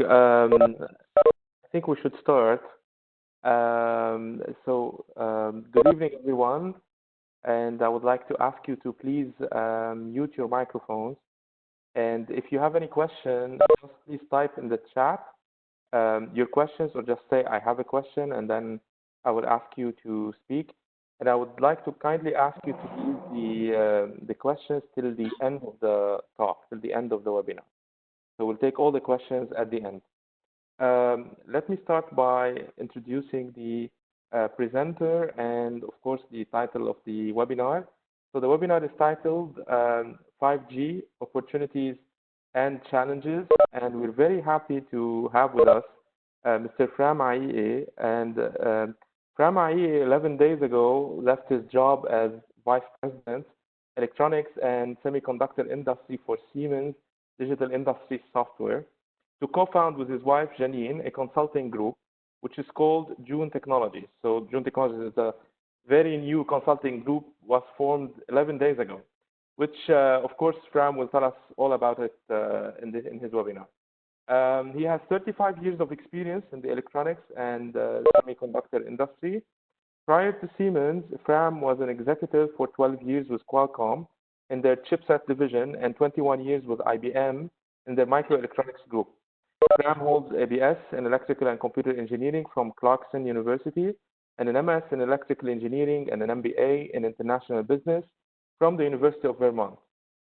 I think we should start. Good evening, everyone. And I would like to ask you to please mute your microphones. And if you have any questions, just please type in the chat your questions, or just say, I have a question, and then I will ask you to speak. And I would like to kindly ask you to leave the questions till the end of the talk, till the end of the webinar. So we'll take all the questions at the end. Let me start by introducing the presenter and, of course, the title of the webinar. So the webinar is titled 5G Opportunities and Challenges, and we're very happy to have with us Mr. Fram Akiki. And Fram Akiki, 11 days ago, left his job as Vice President, Electronics and Semiconductor Industry for Siemens Digital Industries Software, to co-found with his wife, Janine, a consulting group, which is called June Technologies. So June Technologies is a very new consulting group, was formed 11 days ago, which, of course, Fram will tell us all about it in his webinar. He has 35 years of experience in the electronics and semiconductor industry. Prior to Siemens, Fram was an executive for 12 years with Qualcomm in their chipset division and 21 years with IBM in their microelectronics group. Fram holds a BS in Electrical and Computer Engineering from Clarkson University and an MS in Electrical Engineering and an MBA in International Business from the University of Vermont.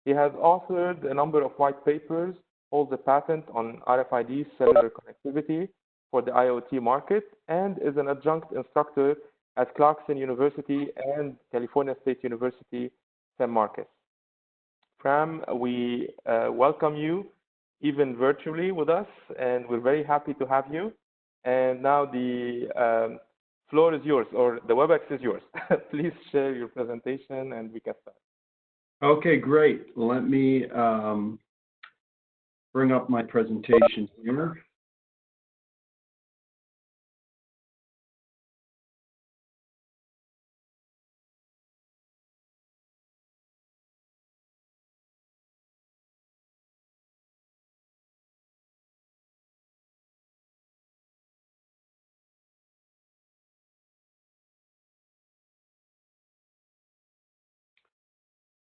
He has authored a number of white papers, holds a patent on RFID cellular connectivity for the IoT market, and is an adjunct instructor at Clarkson University and California State University, San Marcos. Fram, we welcome you, even virtually with us, and we're very happy to have you. And now the floor is yours, or the WebEx is yours. Please share your presentation and we can start. Okay, great. Let me bring up my presentation here.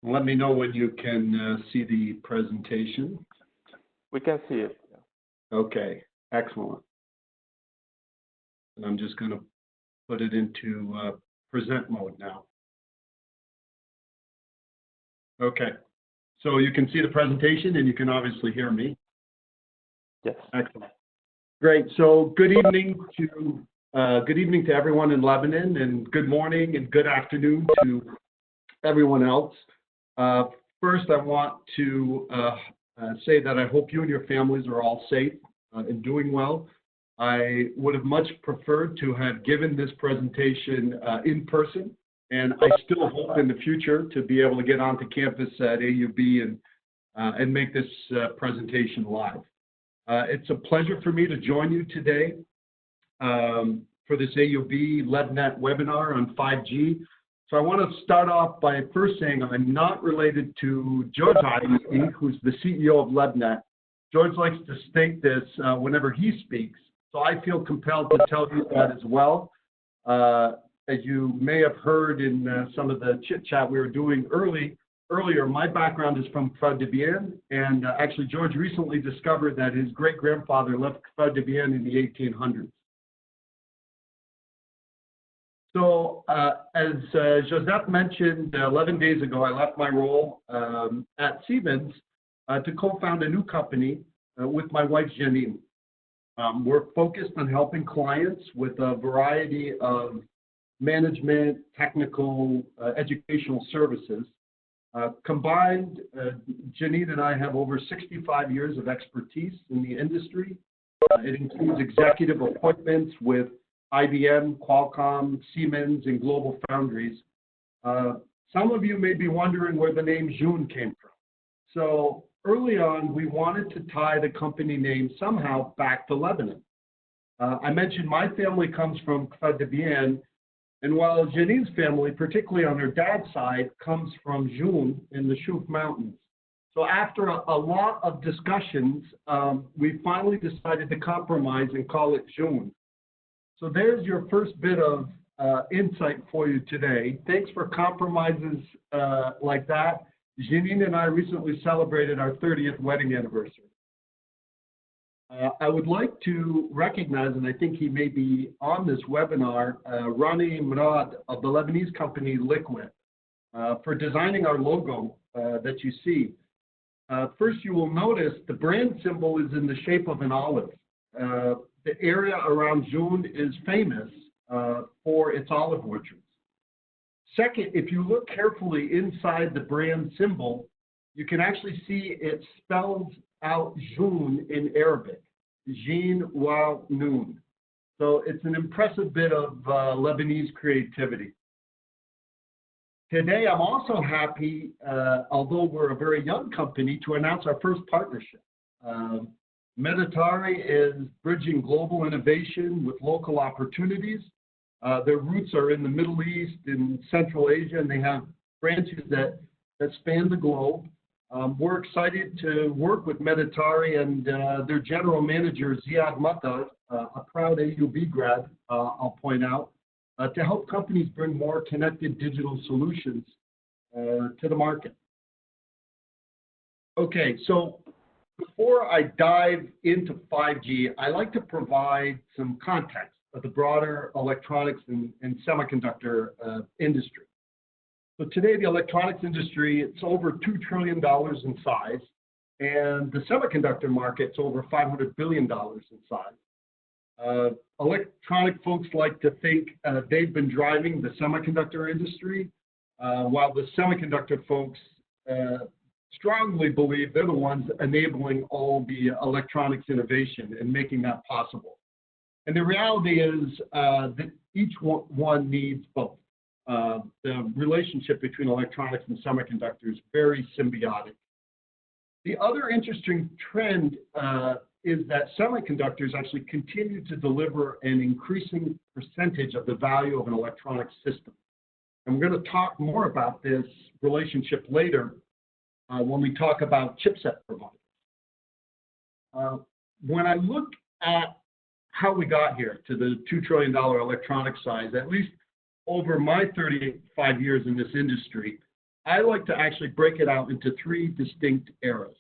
Let me know when you can see the presentation. We can see it. Okay, excellent. And I'm just going to put it into present mode now. Okay, so you can see the presentation and you can obviously hear me. Yes. Excellent. Great. So good evening to everyone in Lebanon, and good morning and good afternoon to everyone else. First, I want to say that I hope you and your families are all safe and doing well. I would have much preferred to have given this presentation in person, and I still hope in the future to be able to get onto campus at AUB and make this presentation live. It's a pleasure for me to join you today for this AUB LebNet webinar on 5G. So I want to start off by first saying I'm not related to George Akiki, who's the CEO of LebNet. George likes to state this whenever he speaks, so I feel compelled to tell you that as well. As you may have heard in some of the chit-chat we were doing earlier, my background is from Kfar Debian, and actually George recently discovered that his great-grandfather left Kfar Debian in the 1800s. So as Joseph mentioned, 11 days ago, I left my role at Siemens to co-found a new company with my wife, Janine. We're focused on helping clients with a variety of management, technical, educational services. Combined, Janine and I have over 65 years of expertise in the industry. It includes executive appointments with IBM, Qualcomm, Siemens, and Global Foundries. Some of you may be wondering where the name June came from. So early on, we wanted to tie the company name somehow back to Lebanon. I mentioned my family comes from Kfar Debian, and while Janine's family, particularly on her dad's side, comes from June in the Shuf Mountains. So after a lot of discussions, we finally decided to compromise and call it June. So there's your first bit of insight for you today. Thanks for compromises like that. Janine and I recently celebrated our 30th wedding anniversary. I would like to recognize, and I think he may be on this webinar, Rani Murad of the Lebanese company Liquid, for designing our logo that you see. First, you will notice the brand symbol is in the shape of an olive. The area around June is famous for its olive orchards. Second, if you look carefully inside the brand symbol, you can actually see it spells out June in Arabic, Jin wa Noon. So it's an impressive bit of Lebanese creativity. Today, I'm also happy, although we're a very young company, to announce our first partnership. Meditari is bridging global innovation with local opportunities. Their roots are in the Middle East and Central Asia, and they have branches that span the globe. We're excited to work with Meditari and their general manager, Ziad Mata, a proud AUB grad, I'll point out, to help companies bring more connected digital solutions to the market. Okay, so before I dive into 5G, I like to provide some context of the broader electronics and semiconductor industry. So today, the electronics industry, it's over $2 trillion in size, and the semiconductor market's over $500 billion in size. Electronic folks like to think they've been driving the semiconductor industry, while the semiconductor folks strongly believe they're the ones enabling all the electronics innovation and making that possible. And the reality is that each one needs both. The relationship between electronics and semiconductors is very symbiotic. The other interesting trend is that semiconductors actually continue to deliver an increasing percentage of the value of an electronic system. And we're going to talk more about this relationship later when we talk about chipset providers. When I look at how we got here to the $2 trillion electronic size, at least over my 35 years in this industry, I like to actually break it out into three distinct eras.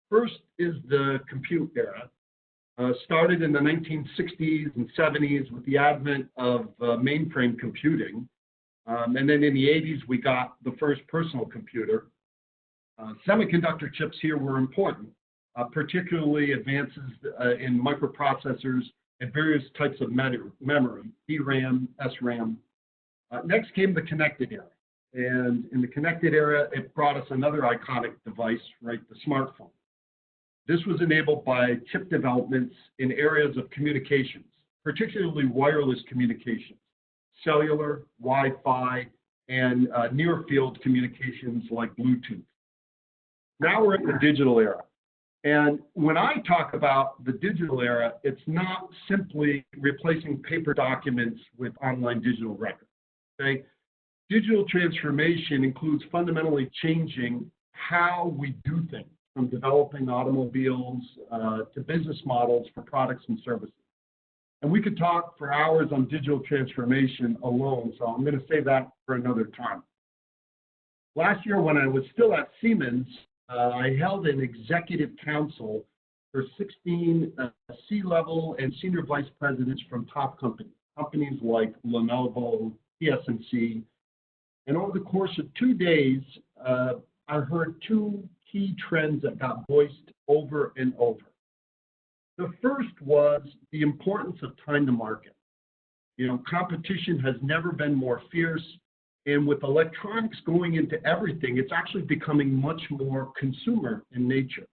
First is the compute era, started in the 1960s and 70s with the advent of mainframe computing. And then in the 80s, we got the first personal computer. Semiconductor chips here were important, particularly advances in microprocessors and various types of memory, DRAM, SRAM. Next came the connected era. And in the connected era, it brought us another iconic device, right, the smartphone. This was enabled by chip developments in areas of communications, particularly wireless communications, cellular, Wi-Fi, and near-field communications like Bluetooth. Now we're in the digital era. And when I talk about the digital era, it's not simply replacing paper documents with online digital records. Okay? Digital transformation includes fundamentally changing how we do things, from developing automobiles to business models for products and services. And we could talk for hours on digital transformation alone, so I'm going to save that for another time. Last year, when I was still at Siemens, I held an executive council for 16 C-level and senior vice presidents from top companies like Lenovo, TSMC. And over the course of 2 days, I heard two key trends that got voiced over and over. The first was the importance of time to market. You know, competition has never been more fierce, and with electronics going into everything, it's actually becoming much more consumer in nature.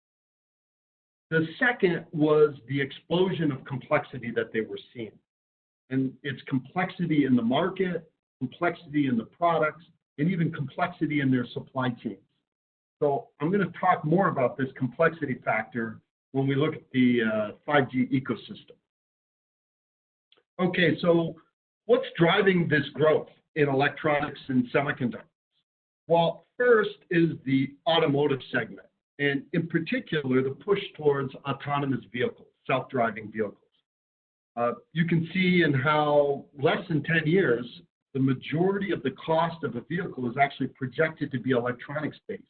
The second was the explosion of complexity that they were seeing. And it's complexity in the market, complexity in the products, and even complexity in their supply chains. So I'm going to talk more about this complexity factor when we look at the 5G ecosystem. Okay, so what's driving this growth in electronics and semiconductors? Well, first is the automotive segment. and in particular, the push towards autonomous vehicles, self-driving vehicles. You can see in how less than 10 years, the majority of the cost of a vehicle is actually projected to be electronics-based.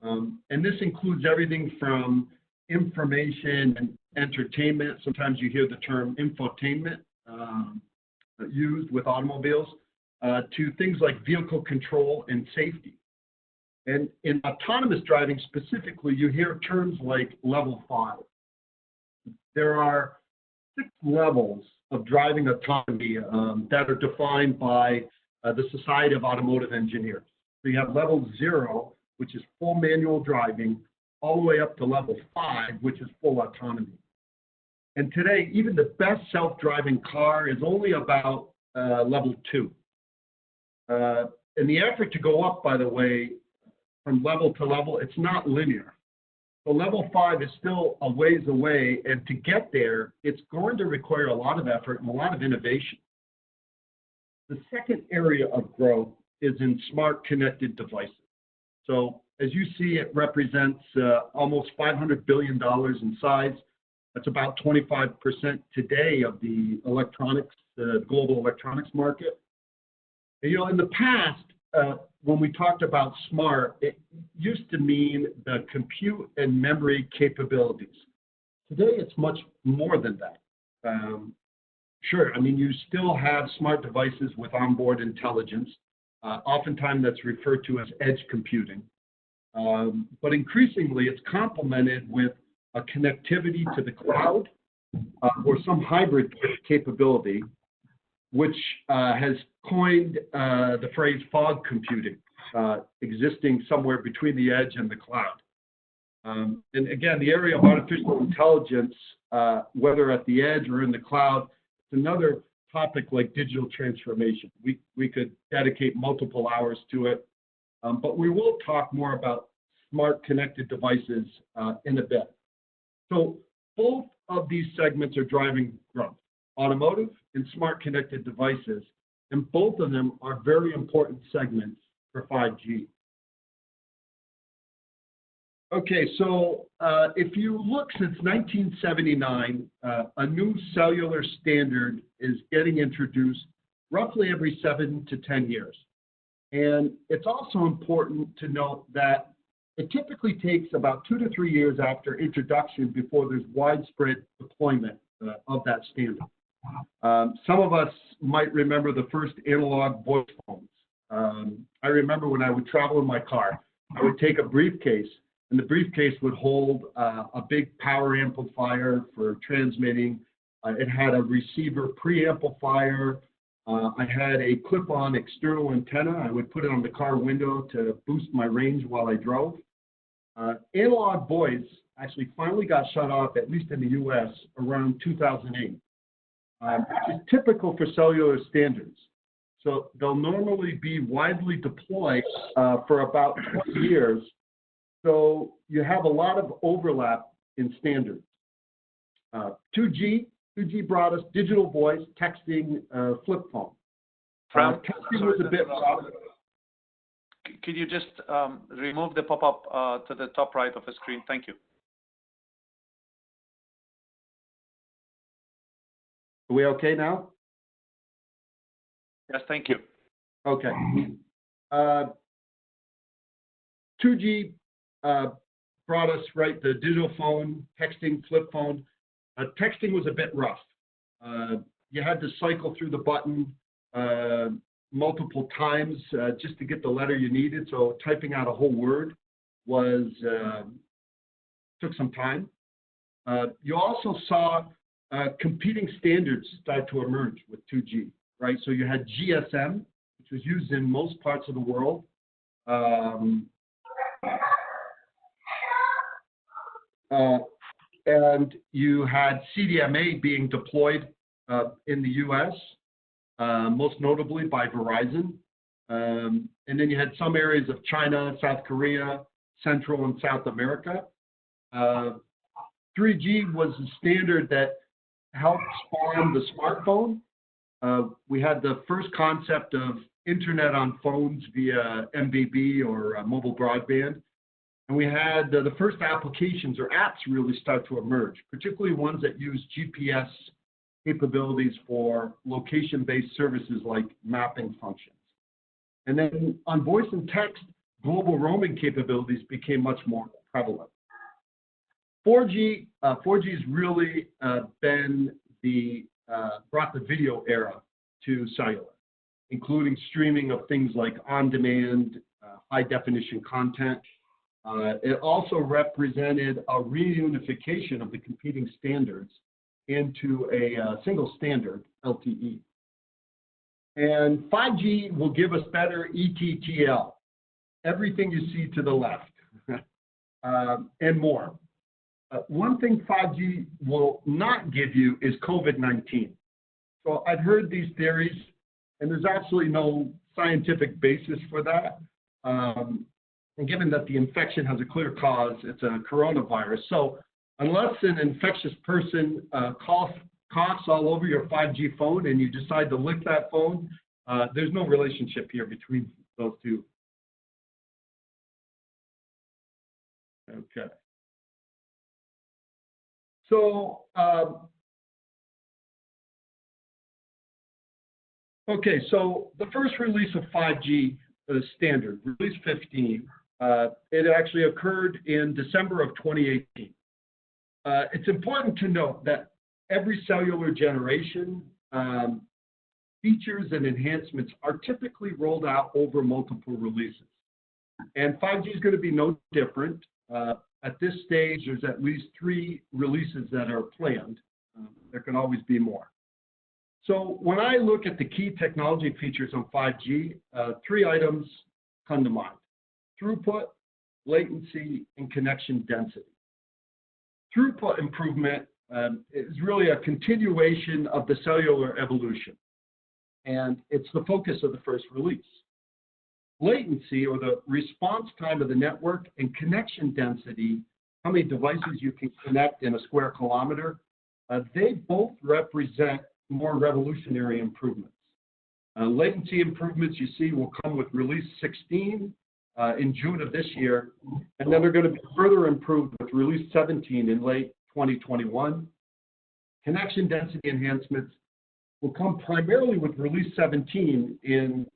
And this includes everything from information and entertainment. Sometimes you hear the term infotainment used with automobiles, to things like vehicle control and safety. And in autonomous driving specifically, you hear terms like level 5. There are 6 levels of driving autonomy that are defined by the Society of Automotive Engineers. So you have level 0, which is full manual driving, all the way up to level 5, which is full autonomy. And today, even the best self-driving car is only about level 2. And the effort to go up, by the way, from level to level, it's not linear. So level 5 is still a ways away, and to get there, it's going to require a lot of effort and a lot of innovation. The second area of growth is in smart connected devices. So as you see, it represents almost $500 billion in size. That's about 25% today of the electronics, the global electronics market. And, in the past, when we talked about smart, it used to mean the compute and memory capabilities. Today, it's much more than that. Sure, I mean, you still have smart devices with onboard intelligence. Oftentimes, that's referred to as edge computing. But increasingly, it's complemented with a connectivity to the cloud or some hybrid capability, which has coined the phrase fog computing, existing somewhere between the edge and the cloud. And again, the area of artificial intelligence, whether at the edge or in the cloud, it's another topic like digital transformation. We could dedicate multiple hours to it, but we will talk more about smart connected devices in a bit. So both of these segments are driving growth, automotive and smart connected devices, and both of them are very important segments for 5G. Okay, so if you look since 1979, a new cellular standard is getting introduced roughly every 7 to 10 years. And it's also important to note that it typically takes about 2 to 3 years after introduction before there's widespread deployment of that standard. Some of us might remember the first analog voice phones. I remember when I would travel in my car, I would take a briefcase, and the briefcase would hold a big power amplifier for transmitting. It had a receiver preamplifier. I had a clip-on external antenna. I would put it on the car window to boost my range while I drove. Analog voice actually finally got shut off, at least in the US, around 2008, which is typical for cellular standards. So they'll normally be widely deployed for about 20 years. So you have a lot of overlap in standards. 2G brought us digital voice, texting, flip phone. Texting was a bit rough. Could you just remove the pop-up to the top right of the screen? Thank you. Are we okay now? Yes, thank you. Okay. 2G brought us, right, the digital phone, texting, flip phone. Texting was a bit rough. You had to cycle through the button multiple times just to get the letter you needed. So typing out a whole word was took some time. You also saw competing standards start to emerge with 2G, right? So you had GSM, which was used in most parts of the world. And you had CDMA being deployed in the US, most notably by Verizon. And then you had some areas of China, South Korea, Central and South America. 3G was a standard that helped spawn the smartphone. We had the first concept of internet on phones via MBB or mobile broadband. And we had the first applications or apps really start to emerge, particularly ones that use GPS capabilities for location-based services like mapping functions. And then on voice and text, global roaming capabilities became much more prevalent. 4G has really brought the video era to cellular, including streaming of things like on-demand, high-definition content. It also represented a reunification of the competing standards into a single standard, LTE. And 5G will give us better ETTL, everything you see to the left, and more. One thing 5G will not give you is COVID-19. So I've heard these theories, and there's absolutely no scientific basis for that. And given that the infection has a clear cause, it's a coronavirus. So unless an infectious person coughs all over your 5G phone and you decide to lick that phone, there's no relationship here between those two. Okay. So, so the first release of 5G standard, release 15, it actually occurred in December of 2018. It's important to note that every cellular generation, features and enhancements are typically rolled out over multiple releases. And 5G is going to be no different. At this stage, there's at least 3 releases that are planned. There can always be more. So when I look at the key technology features on 5G, 3 items come to mind: throughput, latency, and connection density. Throughput improvement is really a continuation of the cellular evolution, and it's the focus of the first release. Latency, or the response time of the network, and connection density, how many devices you can connect in a square kilometer, they both represent more revolutionary improvements. Latency improvements you see will come with release 16 in June of this year, and then they're going to be further improved with release 17 in late 2021. Connection density enhancements will come primarily with release 17 in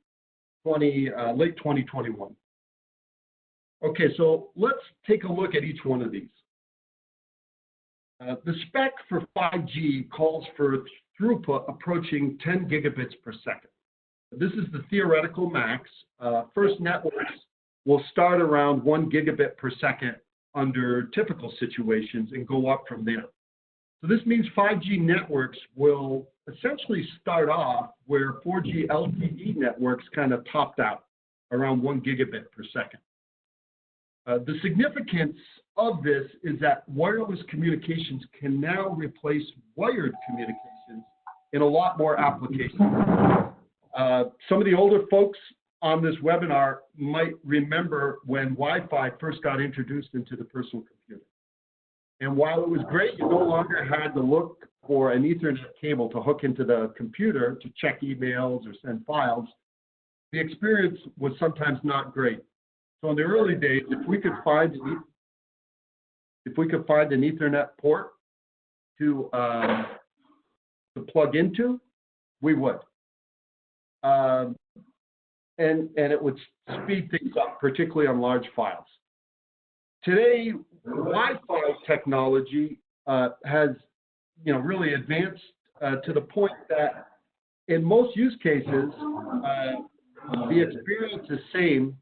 late 2021. Okay, so let's take a look at each one of these. The spec for 5G calls for throughput approaching 10 gigabits per second. This is the theoretical max. First networks will start around 1 gigabit per second under typical situations and go up from there. So this means 5G networks will essentially start off where 4G LTE networks kind of topped out, around 1 gigabit per second. The significance of this is that wireless communications can now replace wired communications in a lot more applications. Some of the older folks on this webinar might remember when Wi-Fi first got introduced into the personal computer. And while it was great, you no longer had to look for an Ethernet cable to hook into the computer to check emails or send files, the experience was sometimes not great. So in the early days, if we could find an Ethernet port to plug into, we would. And it would speed things up, particularly on large files. Today, Wi-Fi technology has, really advanced to the point that in most use cases, the experience is same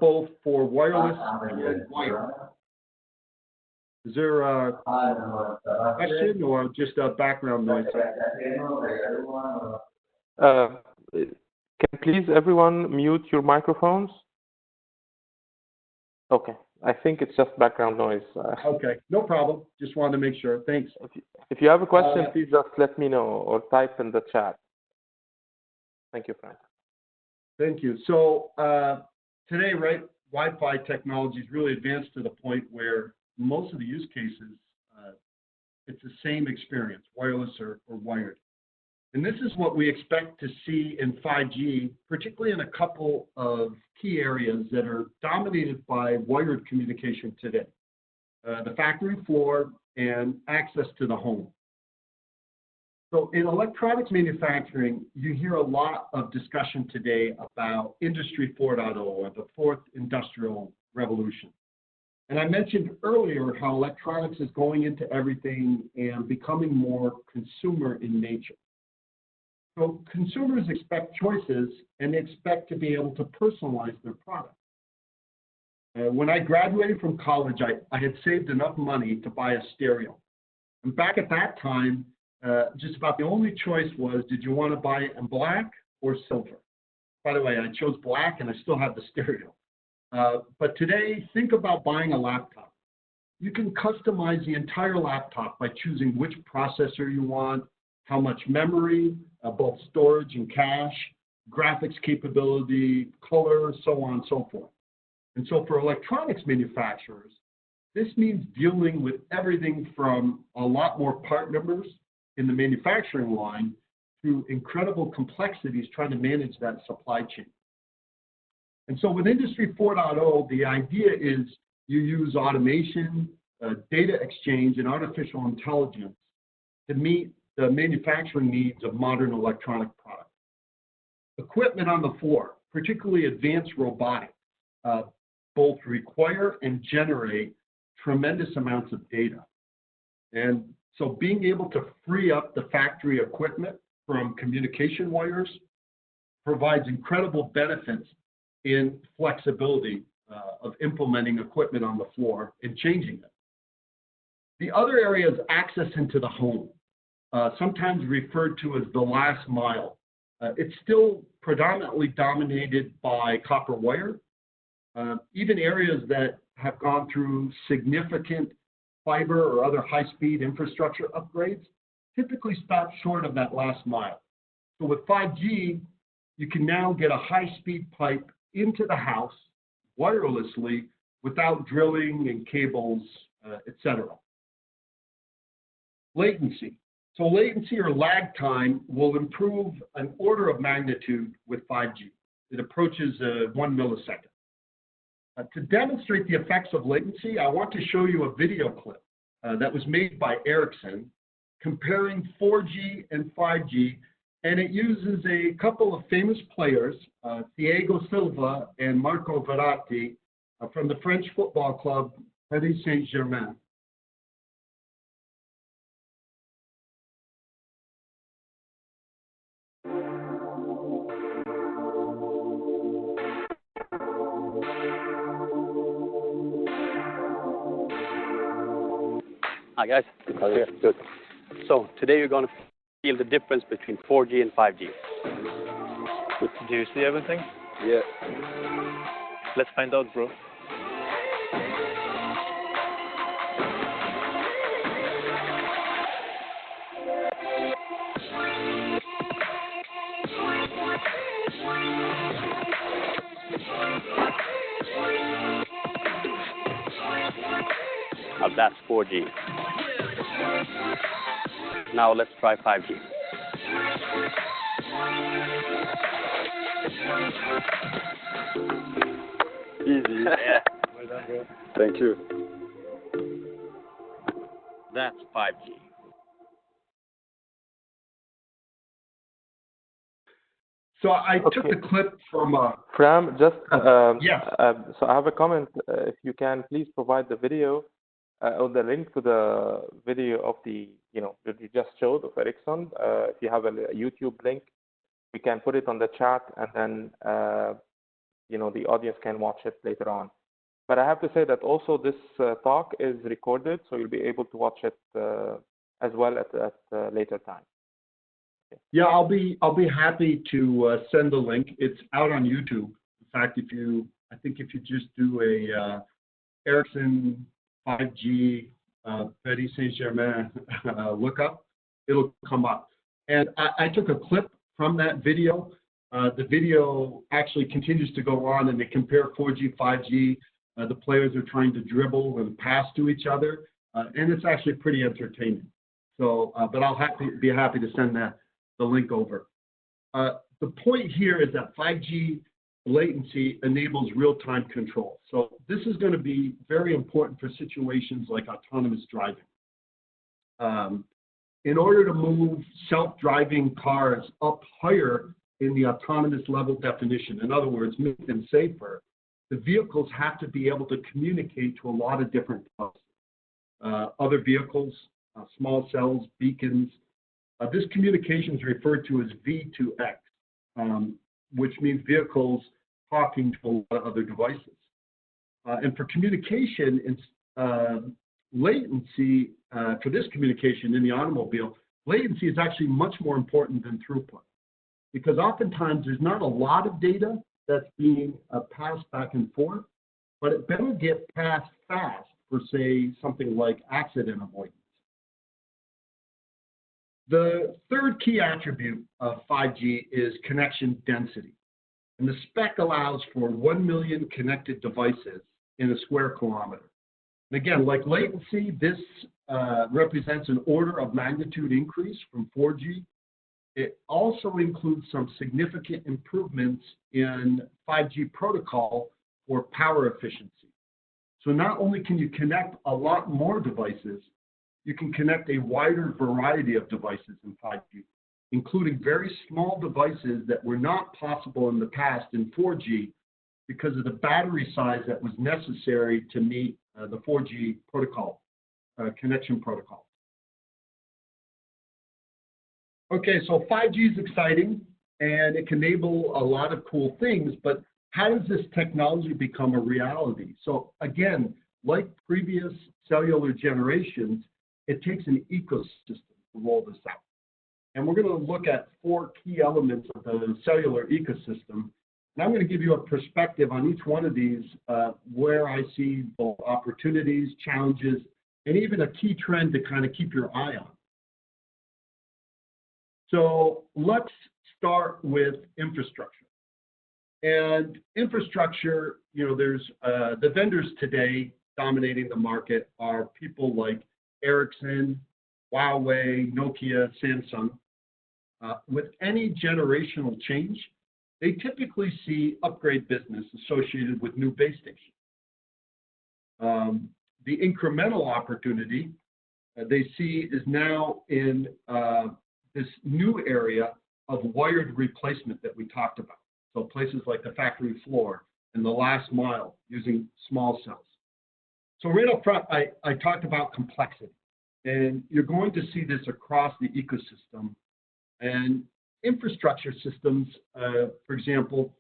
both for wireless and wired. Is there a question or just a background noise? Can please everyone mute your microphones? Okay, I think it's just background noise. Okay, no problem. Just wanted to make sure. Thanks. If you have a question, please just let me know or type in the chat. Thank you, Frank. Thank you. So today, right, Wi-Fi technology is really advanced to the point where most of the use cases, it's the same experience, wireless or wired. And this is what we expect to see in 5G, particularly in a couple of key areas that are dominated by wired communication today. The factory floor and access to the home. So in electronics manufacturing, you hear a lot of discussion today about Industry 4.0 or the fourth industrial revolution. And I mentioned earlier how electronics is going into everything and becoming more consumer in nature. So consumers expect choices and they expect to be able to personalize their product. When I graduated from college, I had saved enough money to buy a stereo. And back at that time, just about the only choice was, did you want to buy it in black or silver? By the way, I chose black and I still have the stereo. But today, think about buying a laptop. You can customize the entire laptop by choosing which processor you want, how much memory, both storage and cache, graphics capability, color, so on and so forth. And so for electronics manufacturers, this means dealing with everything from a lot more part numbers in the manufacturing line to incredible complexities trying to manage that supply chain. And so with Industry 4.0, the idea is you use automation, data exchange, and artificial intelligence to meet the manufacturing needs of modern electronic products. Equipment on the floor, particularly advanced robotics, both require and generate tremendous amounts of data. And so being able to free up the factory equipment from communication wires provides incredible benefits in flexibility of implementing equipment on the floor and changing it. The other area is access into the home, sometimes referred to as the last mile. It's still predominantly dominated by copper wire. Even areas that have gone through significant fiber or other high-speed infrastructure upgrades typically stop short of that last mile. So with 5G, you can now get a high-speed pipe into the house wirelessly without drilling and cables, etc. Latency. So latency or lag time will improve an order of magnitude with 5G. It approaches 1 millisecond. To demonstrate the effects of latency, I want to show you a video clip that was made by Ericsson comparing 4G and 5G, and it uses a couple of famous players, Thiago Silva and Marco Verratti, from the French football club Paris Saint-Germain. Hi guys, good. So today you're going to feel the difference between 4G and 5G. Do you see everything? Yeah. Let's find out, bro. Now that's 4G. Now let's try 5G. Easy. Yeah. Well done, bro. Thank you. That's 5G. So I took the clip from Fram, just yes. So I have a comment. If you can please provide the video or the link to the video of the that you just showed of Ericsson. If you have a YouTube link, we can put it on the chat, and then the audience can watch it later on. But I have to say that also this talk is recorded, so you'll be able to watch it as well at a later time. Okay. Yeah, I'll be happy to send the link. It's out on YouTube. In fact, I think if you just do a Ericsson 5G Paris Saint-Germain lookup, it'll come up. And I took a clip from that video. The video actually continues to go on, and they compare 4G, 5G. The players are trying to dribble and pass to each other, and it's actually pretty entertaining. So, but I'll be happy to send that. the link over. The point here is that 5G latency enables real-time control. So this is going to be very important for situations like autonomous driving. In order to move self-driving cars up higher in the autonomous level definition, in other words, make them safer, the vehicles have to be able to communicate to a lot of different devices. Other vehicles, small cells, beacons. This communication is referred to as V2X, which means vehicles talking to a lot of other devices. And for communication, latency, for this communication in the automobile, latency is actually much more important than throughput. Because oftentimes there's not a lot of data that's being passed back and forth, but it better get passed fast for, say, something like accident avoidance. The third key attribute of 5G is connection density. And the spec allows for 1 million connected devices in a square kilometer. And again, like latency, this represents an order of magnitude increase from 4G. It also includes some significant improvements in 5G protocol for power efficiency. So not only can you connect a lot more devices, you can connect a wider variety of devices in 5G, including very small devices that were not possible in the past in 4G because of the battery size that was necessary to meet the 4G protocol, connection protocol. Okay, so 5G is exciting and it can enable a lot of cool things, but how does this technology become a reality? So again, like previous cellular generations, it takes an ecosystem to roll this out. And we're going to look at 4 key elements of the cellular ecosystem. And I'm going to give you a perspective on each one of these where I see both opportunities, challenges, and even a key trend to kind of keep your eye on. So let's start with infrastructure. And infrastructure, you know, there's the vendors today dominating the market are people like Ericsson, Huawei, Nokia, Samsung. With any generational change, they typically see upgrade business associated with new base stations. The incremental opportunity they see is now in this new area of wired replacement that we talked about. So places like the factory floor and the last mile using small cells. So right up front, I talked about complexity. And you're going to see this across the ecosystem. And infrastructure systems, for example,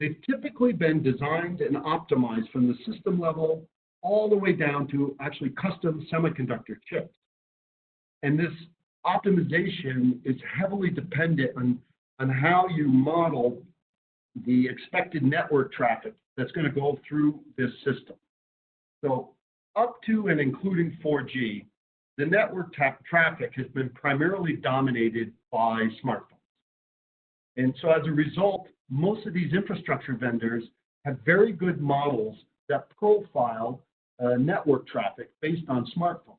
they've typically been designed and optimized from the system level all the way down to actually custom semiconductor chips. And this optimization is heavily dependent on how you model the expected network traffic that's going to go through this system. So up to and including 4G, the network traffic has been primarily dominated by smartphones. And so as a result, most of these infrastructure vendors have very good models that profile network traffic based on smartphones.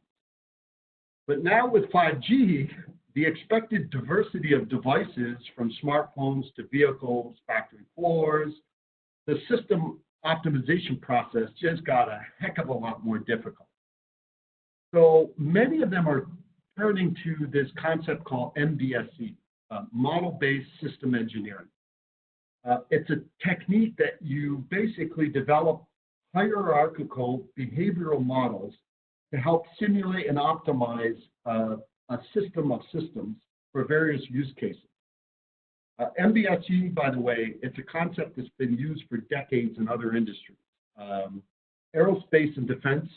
But now with 5G, the expected diversity of devices from smartphones to vehicles, factory floors, the system optimization process just got a heck of a lot more difficult. So many of them are turning to this concept called MBSE, model-based system engineering. It's a technique that you basically develop hierarchical behavioral models to help simulate and optimize a system of systems for various use cases. MBSE, by the way, it's a concept that's been used for decades in other industries. Aerospace and defense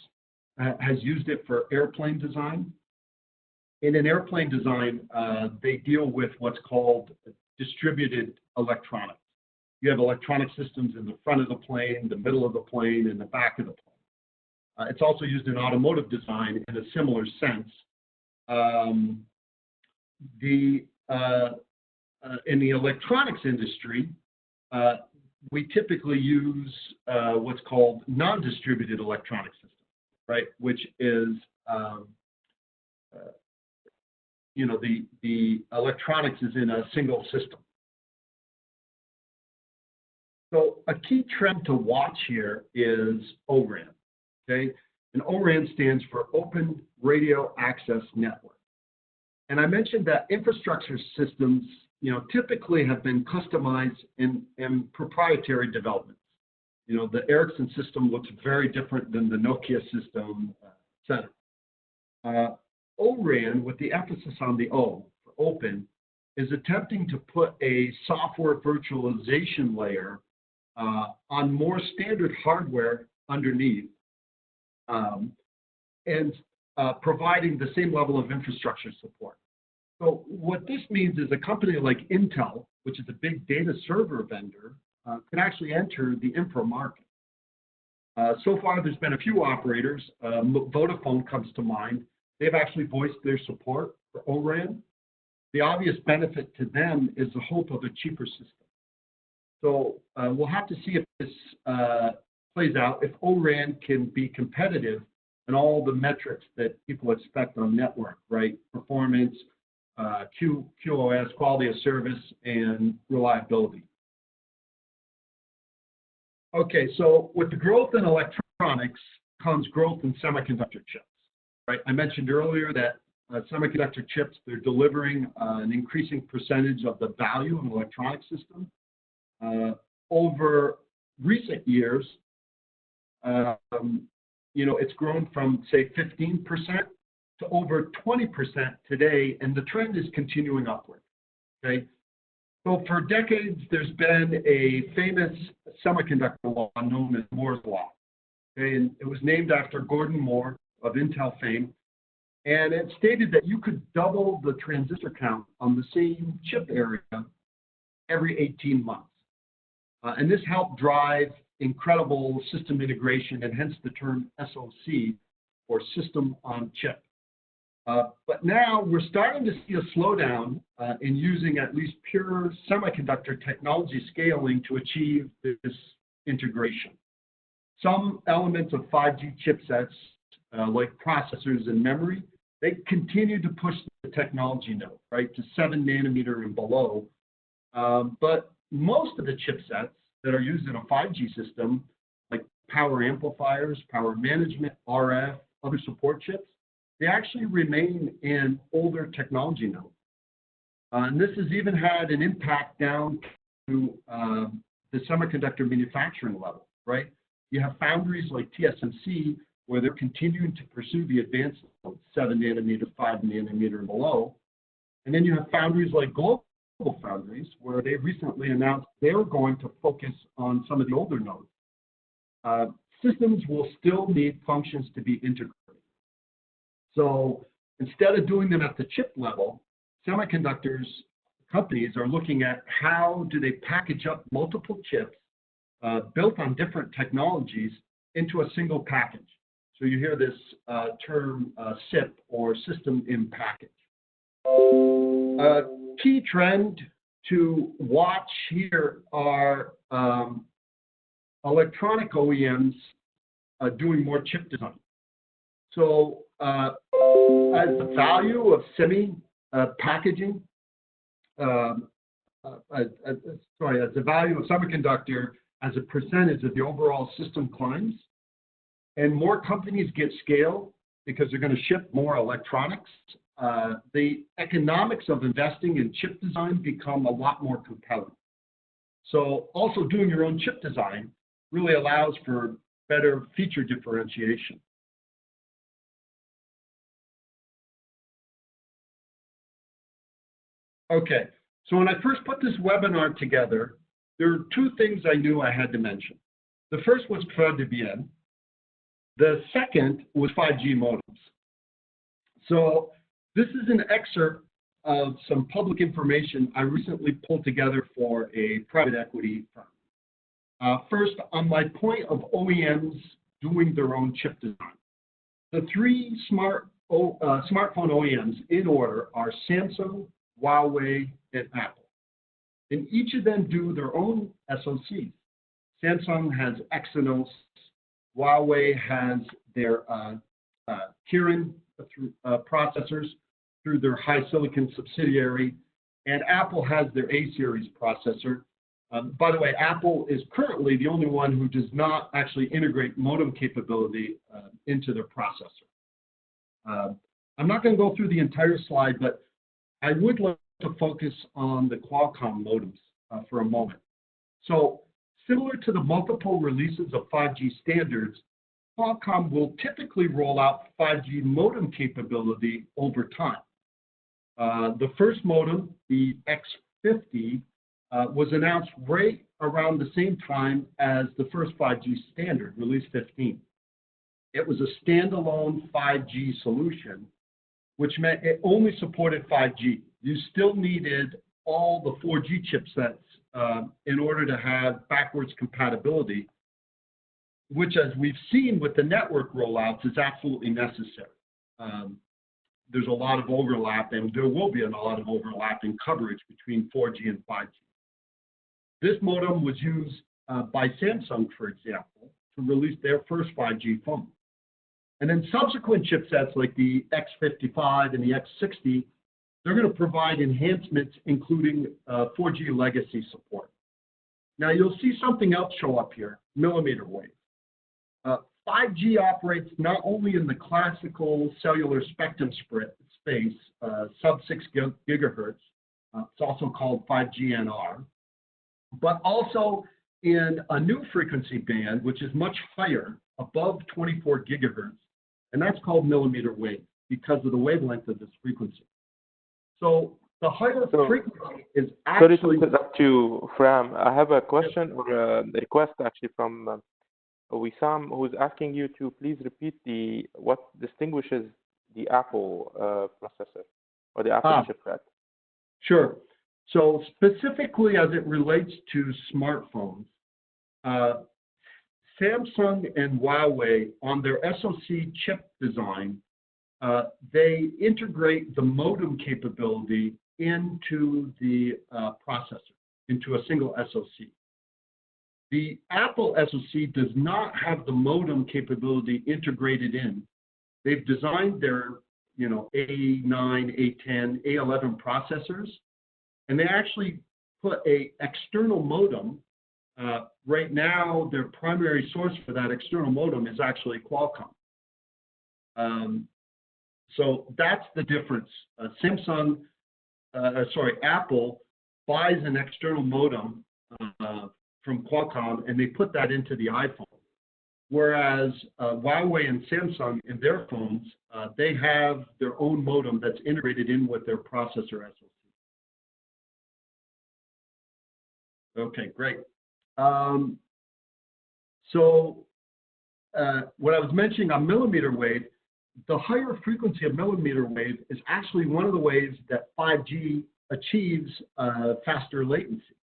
has used it for airplane design. In an airplane design, they deal with what's called distributed electronics. You have electronic systems in the front of the plane, the middle of the plane, and the back of the plane. It's also used in automotive design in a similar sense. In the electronics industry, we typically use what's called non-distributed electronic systems, right? Which is the electronics is in a single system. So a key trend to watch here is ORAN, okay? And ORAN stands for Open Radio Access Network. And I mentioned that infrastructure systems, typically have been customized in proprietary developments. The Ericsson system looks very different than the Nokia system, et cetera. ORAN, with the emphasis on the O for open, is attempting to put a software virtualization layer on more standard hardware underneath, and providing the same level of infrastructure support. So what this means is a company like Intel, which is a big data server vendor, can actually enter the infra market. So far, there's been a few operators. Vodafone comes to mind. They've actually voiced their support for ORAN. The obvious benefit to them is the hope of a cheaper system. So we'll have to see if this plays out, if ORAN can be competitive in all the metrics that people expect on network, right? Performance, QoS, quality of service, and reliability. Okay, so with the growth in electronics comes growth in semiconductor chips, right? I mentioned earlier that semiconductor chips, they're delivering an increasing percentage of the value of an electronic system. Over recent years, it's grown from, say, 15% to over 20% today, and the trend is continuing upward, okay? So for decades, there's been a famous semiconductor law known as Moore's Law, okay? And it was named after Gordon Moore of Intel fame, and it stated that you could double the transistor count on the same chip area every 18 months. And this helped drive incredible system integration, and hence the term SoC, or System on Chip. But now we're starting to see a slowdown in using at least pure semiconductor technology scaling to achieve this integration. Some elements of 5G chipsets, like processors and memory, they continue to push the technology node, right, to 7 nanometer and below. But most of the chipsets that are used in a 5G system, like power amplifiers, power management, RF, other support chips, they actually remain in older technology nodes. And this has even had an impact down to the semiconductor manufacturing level, right? You have foundries like TSMC, where they're continuing to pursue the advanced nodes, 7 nanometer, 5 nanometer and below. And then you have foundries like Global Foundries, where they recently announced they're going to focus on some of the older nodes. Systems will still need functions to be integrated. So instead of doing them at the chip level, semiconductors companies are looking at how do they package up multiple chips built on different technologies into a single package. So you hear this term SIP, or System in Package. Key trend to watch here are electronic OEMs doing more chip design. So as the value of packaging, as the value of semiconductor as a percentage of the overall system climbs, and more companies get scale because they're going to ship more electronics, the economics of investing in chip design become a lot more compelling. So also doing your own chip design really allows for better feature differentiation. Okay, so when I first put this webinar together, there are two things I knew I had to mention. The first was Fram Akiki. The second was 5G modems. So this is an excerpt of some public information I recently pulled together for a private equity firm. First, on my point of OEMs doing their own chip design. The three smartphone OEMs in order are Samsung, Huawei, and Apple. And each of them do their own SoCs. Samsung has Exynos, Huawei has their Kirin processors, through their HiSilicon subsidiary, and Apple has their A-series processor. By the way, Apple is currently the only one who does not actually integrate modem capability into their processor. I'm not going to go through the entire slide, but I would like to focus on the Qualcomm modems for a moment. So, similar to the multiple releases of 5G standards, Qualcomm will typically roll out 5G modem capability over time. The first modem, the X50, was announced right around the same time as the first 5G standard, Release 15. It was a standalone 5G solution, which meant it only supported 5G. You still needed all the 4G chipsets in order to have backwards compatibility, which, as we've seen with the network rollouts, is absolutely necessary. There's a lot of overlap, and there will be a lot of overlap in coverage between 4G and 5G. This modem was used by Samsung, for example, to release their first 5G phone. And then subsequent chipsets like the X55 and the X60, they're going to provide enhancements, including 4G legacy support. Now, you'll see something else show up here, millimeter wave. 5G operates not only in the classical cellular spectrum space, sub-6 gigahertz, it's also called 5G NR, but also in a new frequency band, which is much higher, above 24 gigahertz, and that's called millimeter wave because of the wavelength of this frequency. So the higher frequency is actually... Sorry to interrupt you, Fram. I have a question or a request actually from Wissam, who's asking you to please repeat what distinguishes the Apple processor or the Apple chipset. Sure. So specifically as it relates to smartphones, Samsung and Huawei, on their SoC chip design, they integrate the modem capability into the processor, into a single SoC. The Apple SoC does not have the modem capability integrated in. They've designed their, A9, A10, A11 processors, and they actually put an external modem. Right now, their primary source for that external modem is actually Qualcomm. So that's the difference. Apple buys an external modem from Qualcomm, and they put that into the iPhone. Whereas Huawei and Samsung, in their phones, they have their own modem that's integrated in with their processor SoC. Okay, great. What I was mentioning on millimeter wave, the higher frequency of millimeter wave is actually one of the ways that 5G achieves faster latency.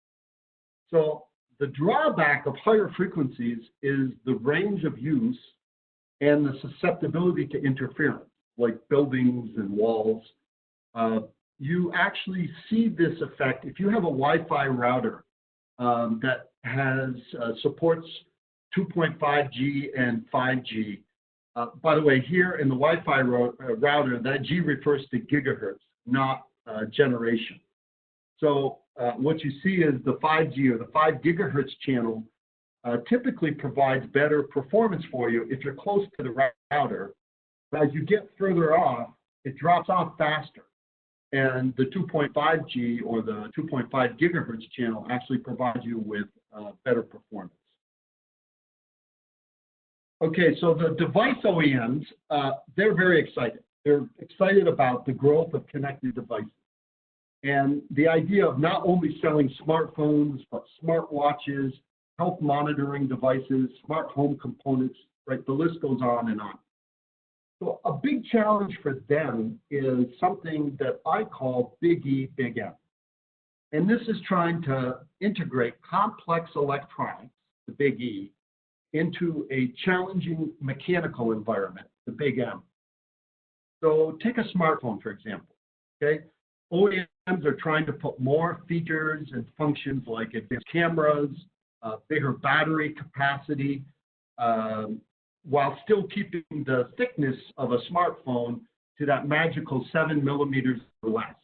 So the drawback of higher frequencies is the range of use and the susceptibility to interference, like buildings and walls. You actually see this effect if you have a Wi-Fi router that supports 2.5G and 5G. By the way, here in the Wi-Fi router, that G refers to gigahertz, not generation. So what you see is the 5G or the 5 gigahertz channel typically provides better performance for you if you're close to the router. But as you get further off, it drops off faster. And the 2.5G or the 2.5 gigahertz channel actually provides you with better performance. Okay, so the device OEMs, they're very excited. They're excited about the growth of connected devices. And the idea of not only selling smartphones, but smartwatches, health monitoring devices, smart home components, right? The list goes on and on. So a big challenge for them is something that I call Big E, Big M. And this is trying to integrate complex electronics, the Big E, into a challenging mechanical environment, the Big M. So take a smartphone, for example, okay? OEMs are trying to put more features and functions like advanced cameras, bigger battery capacity, while still keeping the thickness of a smartphone to that magical 7 millimeters or less,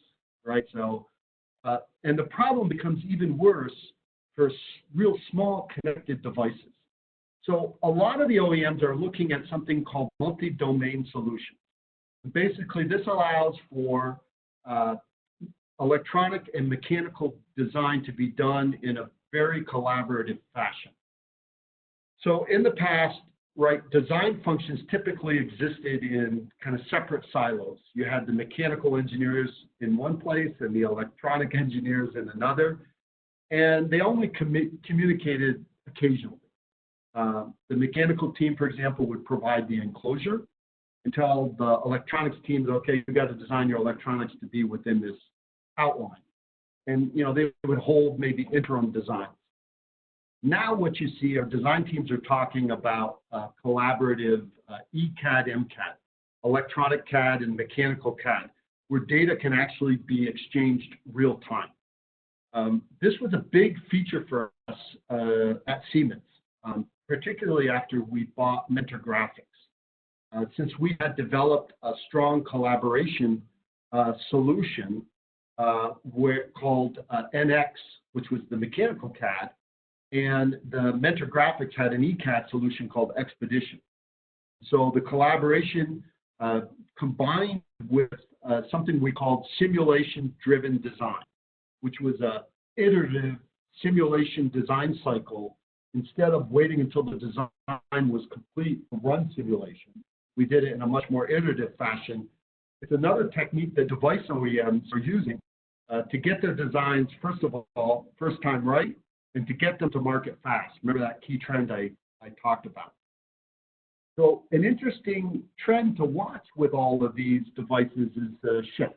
right? So, and the problem becomes even worse for real small connected devices. So a lot of the OEMs are looking at something called multi-domain solutions. Basically, this allows for electronic and mechanical design to be done in a very collaborative fashion. So in the past, right, design functions typically existed in kind of separate silos. You had the mechanical engineers in one place and the electronic engineers in another, and they only communicated occasionally. The mechanical team, for example, would provide the enclosure and tell the electronics team that, okay, you got to design your electronics to be within this outline. And, you know, they would hold maybe interim designs. Now what you see are design teams are talking about collaborative ECAD, MCAD, electronic CAD and mechanical CAD, where data can actually be exchanged real time. This was a big feature for us at Siemens, particularly after we bought Mentor Graphics. Since we had developed a strong collaboration solution called NX, which was the mechanical CAD, and the Mentor Graphics had an ECAD solution called Expedition. So the collaboration combined with something we called simulation-driven design, which was an iterative simulation design cycle. Instead of waiting until the design was complete to run simulation, we did it in a much more iterative fashion. It's another technique that device OEMs are using to get their designs, first of all, first time right, and to get them to market fast. Remember that key trend I talked about. So an interesting trend to watch with all of these devices is the shift,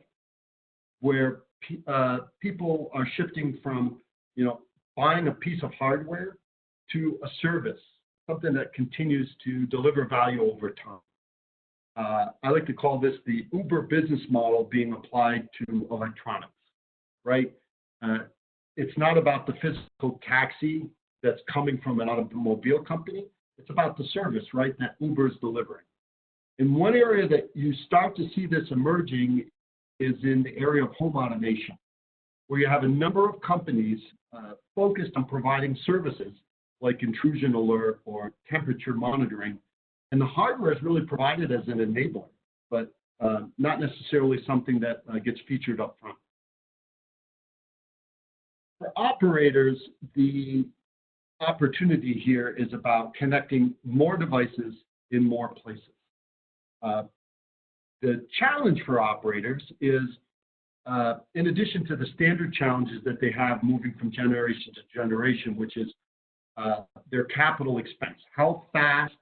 where people are shifting from, you know, buying a piece of hardware to a service, something that continues to deliver value over time. I like to call this the Uber business model being applied to electronics, right? It's not about the physical taxi that's coming from an automobile company. It's about the service, right, that Uber is delivering. And one area that you start to see this emerging is in the area of home automation, where you have a number of companies focused on providing services like intrusion alert or temperature monitoring. And the hardware is really provided as an enabler, but not necessarily something that gets featured up front. For operators, the opportunity here is about connecting more devices in more places. The challenge for operators is, in addition to the standard challenges that they have moving from generation to generation, which is their capital expense. How fast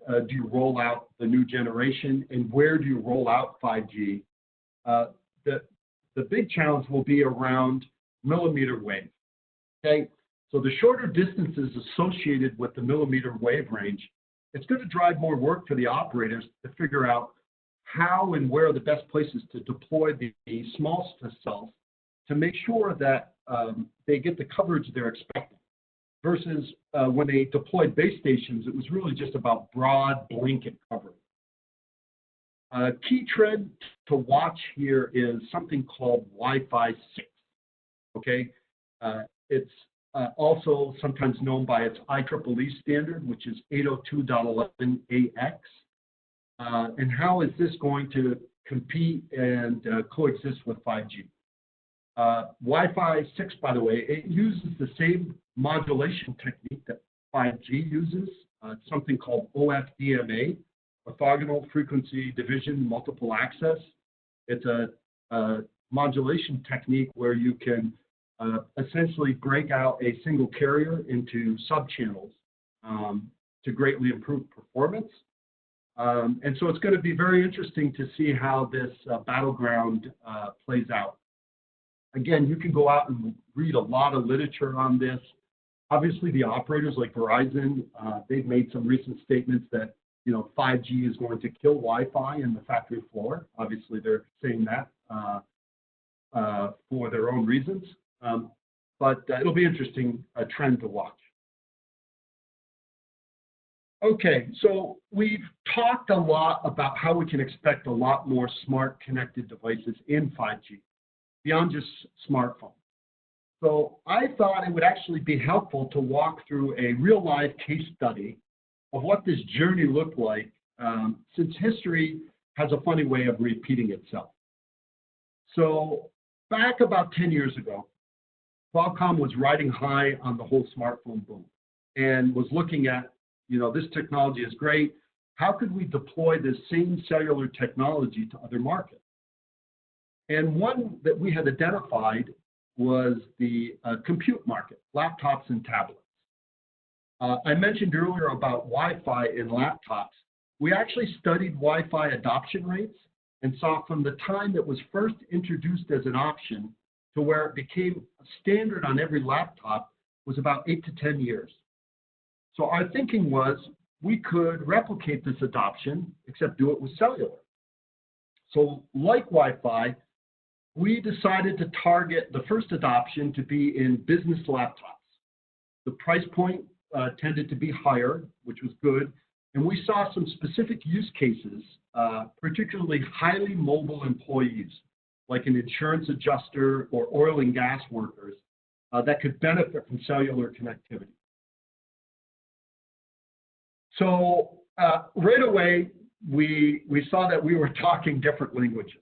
do you roll out the new generation, and where do you roll out 5G? The big challenge will be around millimeter wave. Okay, so the shorter distances associated with the millimeter wave range, it's going to drive more work for the operators to figure out how and where are the best places to deploy the small cells to make sure that they get the coverage they're expecting. Versus when they deployed base stations, it was really just about broad blanket coverage. A key trend to watch here is something called Wi-Fi 6. Okay, it's also sometimes known by its IEEE standard, which is 802.11ax. And how is this going to compete and coexist with 5G? Wi-Fi 6, by the way, it uses the same modulation technique that 5G uses. It's something called OFDMA, orthogonal frequency division multiple access. It's a modulation technique where you can essentially break out a single carrier into subchannels to greatly improve performance. And so it's going to be very interesting to see how this battleground plays out. Again, you can go out and read a lot of literature on this. Obviously, the operators like Verizon, they've made some recent statements that, you know, 5G is going to kill Wi-Fi in the factory floor. Obviously, they're saying that for their own reasons. But it'll be interesting trend to watch. Okay, so we've talked a lot about how we can expect a lot more smart connected devices in 5G, beyond just smartphones. So I thought it would actually be helpful to walk through a real life case study of what this journey looked like, since history has a funny way of repeating itself. So back about 10 years ago, Qualcomm was riding high on the whole smartphone boom and was looking at, this technology is great. How could we deploy this same cellular technology to other markets? And one that we had identified was the compute market, laptops and tablets. I mentioned earlier about Wi-Fi in laptops. We actually studied Wi-Fi adoption rates and saw from the time it was first introduced as an option to where it became standard on every laptop was about 8 to 10 years. So our thinking was we could replicate this adoption, except do it with cellular. So like Wi-Fi, we decided to target the first adoption to be in business laptops. The price point tended to be higher, which was good. And we saw some specific use cases, particularly highly mobile employees, like an insurance adjuster or oil and gas workers, that could benefit from cellular connectivity. So right away, we saw that we were talking different languages.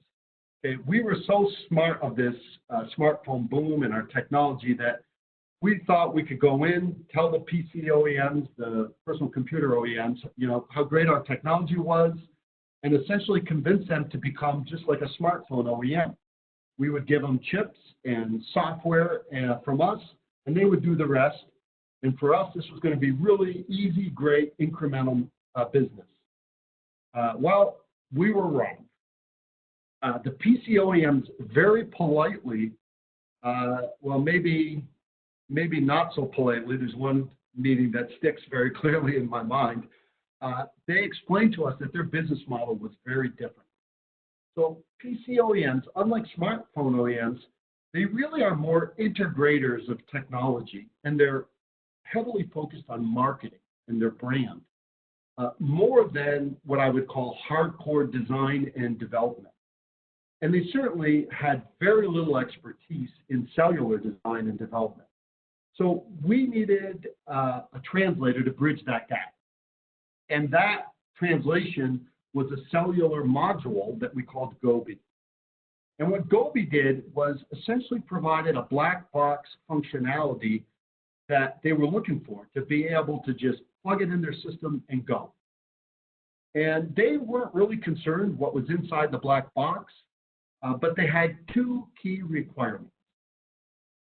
Okay? We were so smart of this smartphone boom and our technology that we thought we could go in, tell the PC OEMs, the personal computer OEMs, how great our technology was, and essentially convince them to become just like a smartphone OEM. We would give them chips and software from us, and they would do the rest. And for us, this was going to be really easy, great, incremental business. Well, we were wrong. The PC OEMs very politely, maybe not so politely, there's one meeting that sticks very clearly in my mind. They explained to us that their business model was very different. So PC OEMs, unlike smartphone OEMs, they really are more integrators of technology, and they're heavily focused on marketing and their brand, more than what I would call hardcore design and development. And they certainly had very little expertise in cellular design and development. So we needed a translator to bridge that gap. And that translation was a cellular module that we called Gobi. And what Gobi did was essentially provided a black box functionality that they were looking for, to be able to just plug it in their system and go. And they weren't really concerned what was inside the black box, but they had two key requirements.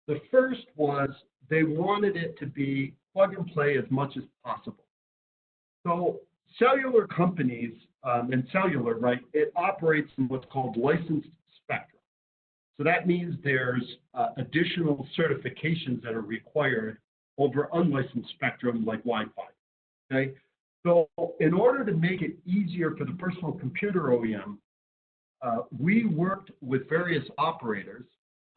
The first was they wanted it to be plug and play as much as possible. So cellular companies and cellular, right, it operates in what's called licensed spectrum. So that means there's additional certifications that are required over unlicensed spectrum like Wi-Fi. Okay? So in order to make it easier for the personal computer OEM, we worked with various operators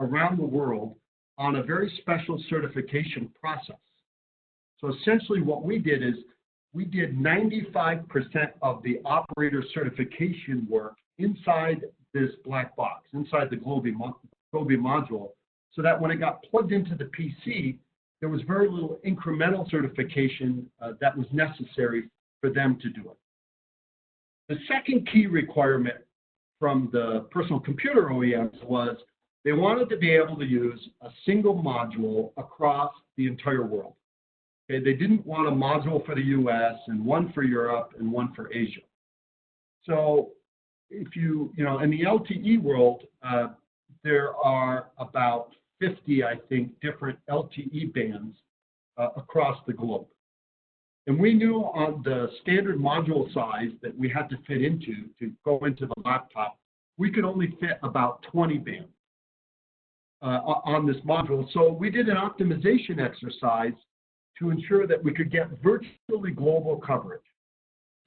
around the world on a very special certification process. So essentially what we did is we did 95% of the operator certification work inside this black box, inside the Gobi module, so that when it got plugged into the PC, there was very little incremental certification that was necessary for them to do it. The second key requirement from the personal computer OEMs was they wanted to be able to use a single module across the entire world. Okay, they didn't want a module for the US and one for Europe and one for Asia. So if in the LTE world, there are about 50, I think, different LTE bands across the globe. And we knew on the standard module size that we had to fit into to go into the laptop, we could only fit about 20 bands on this module. So we did an optimization exercise to ensure that we could get virtually global coverage.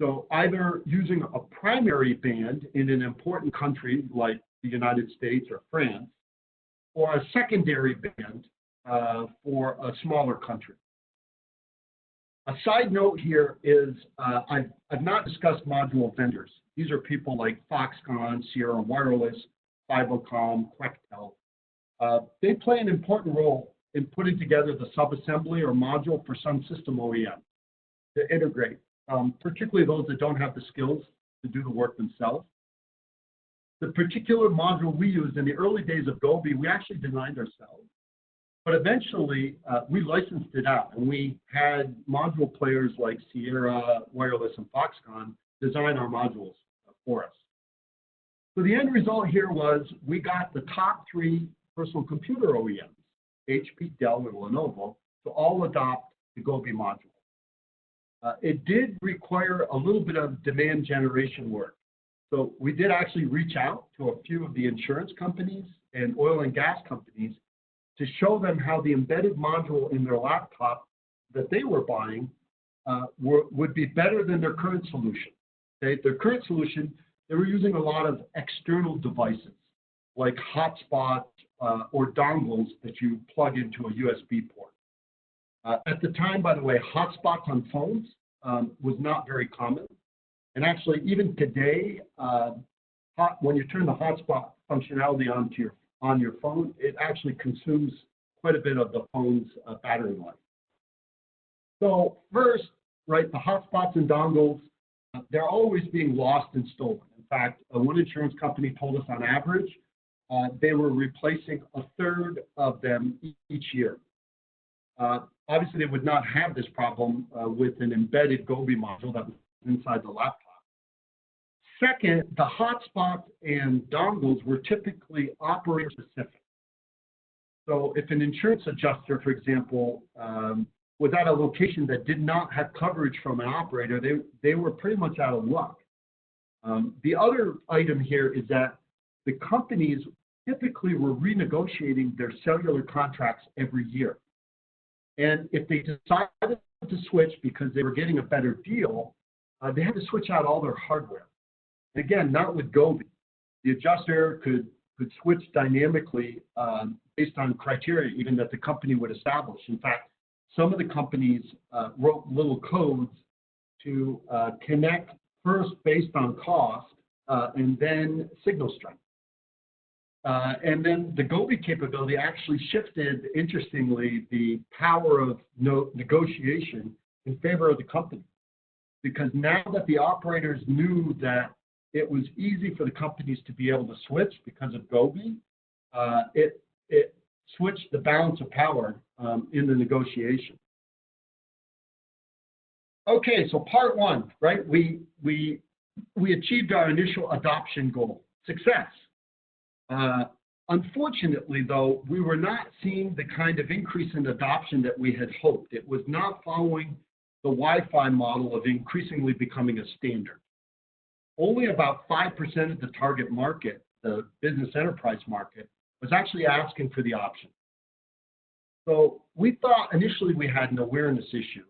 So either using a primary band in an important country like the United States or France, or a secondary band for a smaller country. A side note here is I've not discussed module vendors. These are people like Foxconn, Sierra Wireless, Fibercom, Quectel. They play an important role in putting together the subassembly or module for some system OEM to integrate, particularly those that don't have the skills to do the work themselves. The particular module we used in the early days of Gobi, we actually designed ourselves. But eventually, we licensed it out, and we had module players like Sierra Wireless and Foxconn design our modules for us. So the end result here was we got the top 3 personal computer OEMs, HP, Dell, and Lenovo, to all adopt the Gobi module. It did require a little bit of demand generation work. So we did actually reach out to a few of the insurance companies and oil and gas companies to show them how the embedded module in their laptop that they were buying would be better than their current solution. Okay? Their current solution, they were using a lot of external devices like hotspots or dongles that you plug into a USB port. At the time, by the way, hotspots on phones was not very common. And actually, even today, when you turn the hotspot functionality on your phone, it actually consumes quite a bit of the phone's battery life. So first, right, the hotspots and dongles, they're always being lost and stolen. In fact, one insurance company told us on average, they were replacing 1/3 of them each year. Obviously, they would not have this problem with an embedded Gobi module that was inside the laptop. Second, the hotspots and dongles were typically operator specific. So if an insurance adjuster, for example, was at a location that did not have coverage from an operator, they were pretty much out of luck. The other item here is that the companies typically were renegotiating their cellular contracts every year. And if they decided to switch because they were getting a better deal, they had to switch out all their hardware. Again, not with Gobi. The adjuster could switch dynamically based on criteria even that the company would establish. In fact, some of the companies wrote little codes to connect first based on cost and then signal strength. And then the Gobi capability actually shifted, interestingly, the power of negotiation in favor of the company. Because now that the operators knew that it was easy for the companies to be able to switch because of Gobi, it switched the balance of power in the negotiation. Okay, so part 1, right? We achieved our initial adoption goal, success. Unfortunately, though, we were not seeing the kind of increase in adoption that we had hoped. It was not following the Wi-Fi model of increasingly becoming a standard. Only about 5% of the target market, the business enterprise market, was actually asking for the option. So we thought initially we had an awareness issue.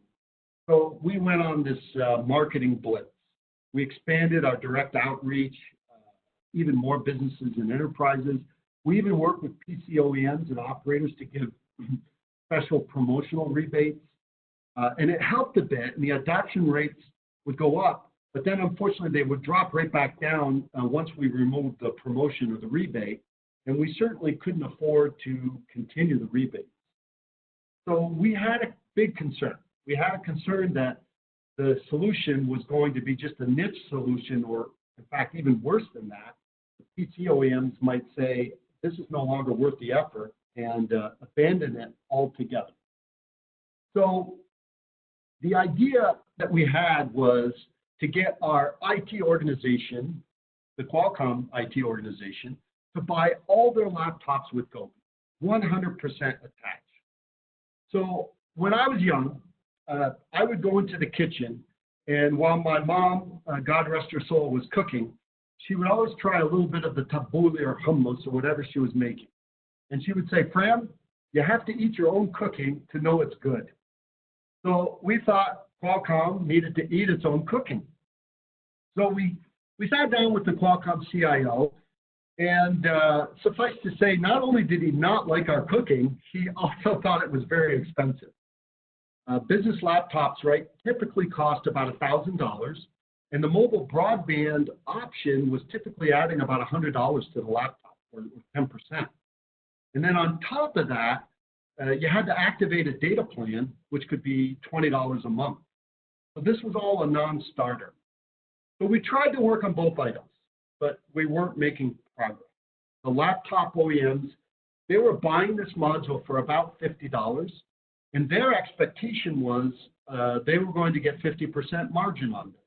So we went on this marketing blitz. We expanded our direct outreach, even more businesses and enterprises. We even worked with PC OEMs and operators to give special promotional rebates. And it helped a bit, and the adoption rates would go up, but then unfortunately they would drop right back down once we removed the promotion or the rebate, and we certainly couldn't afford to continue the rebate. So we had a big concern. We had a concern that the solution was going to be just a niche solution, or in fact, even worse than that. The PC OEMs might say, this is no longer worth the effort and abandon it altogether. So the idea that we had was to get our IT organization, the Qualcomm IT organization, to buy all their laptops with Gobi, 100% attached. So when I was young, I would go into the kitchen, and while my mom, God rest her soul, was cooking, she would always try a little bit of the tabbouleh or hummus or whatever she was making. And she would say, Fram, you have to eat your own cooking to know it's good. So we thought Qualcomm needed to eat its own cooking. So we sat down with the Qualcomm CIO, and suffice to say, not only did he not like our cooking, he also thought it was very expensive. business laptops, right, typically cost about $1,000, and the mobile broadband option was typically adding about $100 to the laptop, or 10%. And then on top of that, you had to activate a data plan, which could be $20 a month. So this was all a non-starter. So we tried to work on both items, but we weren't making progress. The laptop OEMs, they were buying this module for about $50, and their expectation was they were going to get 50% margin on this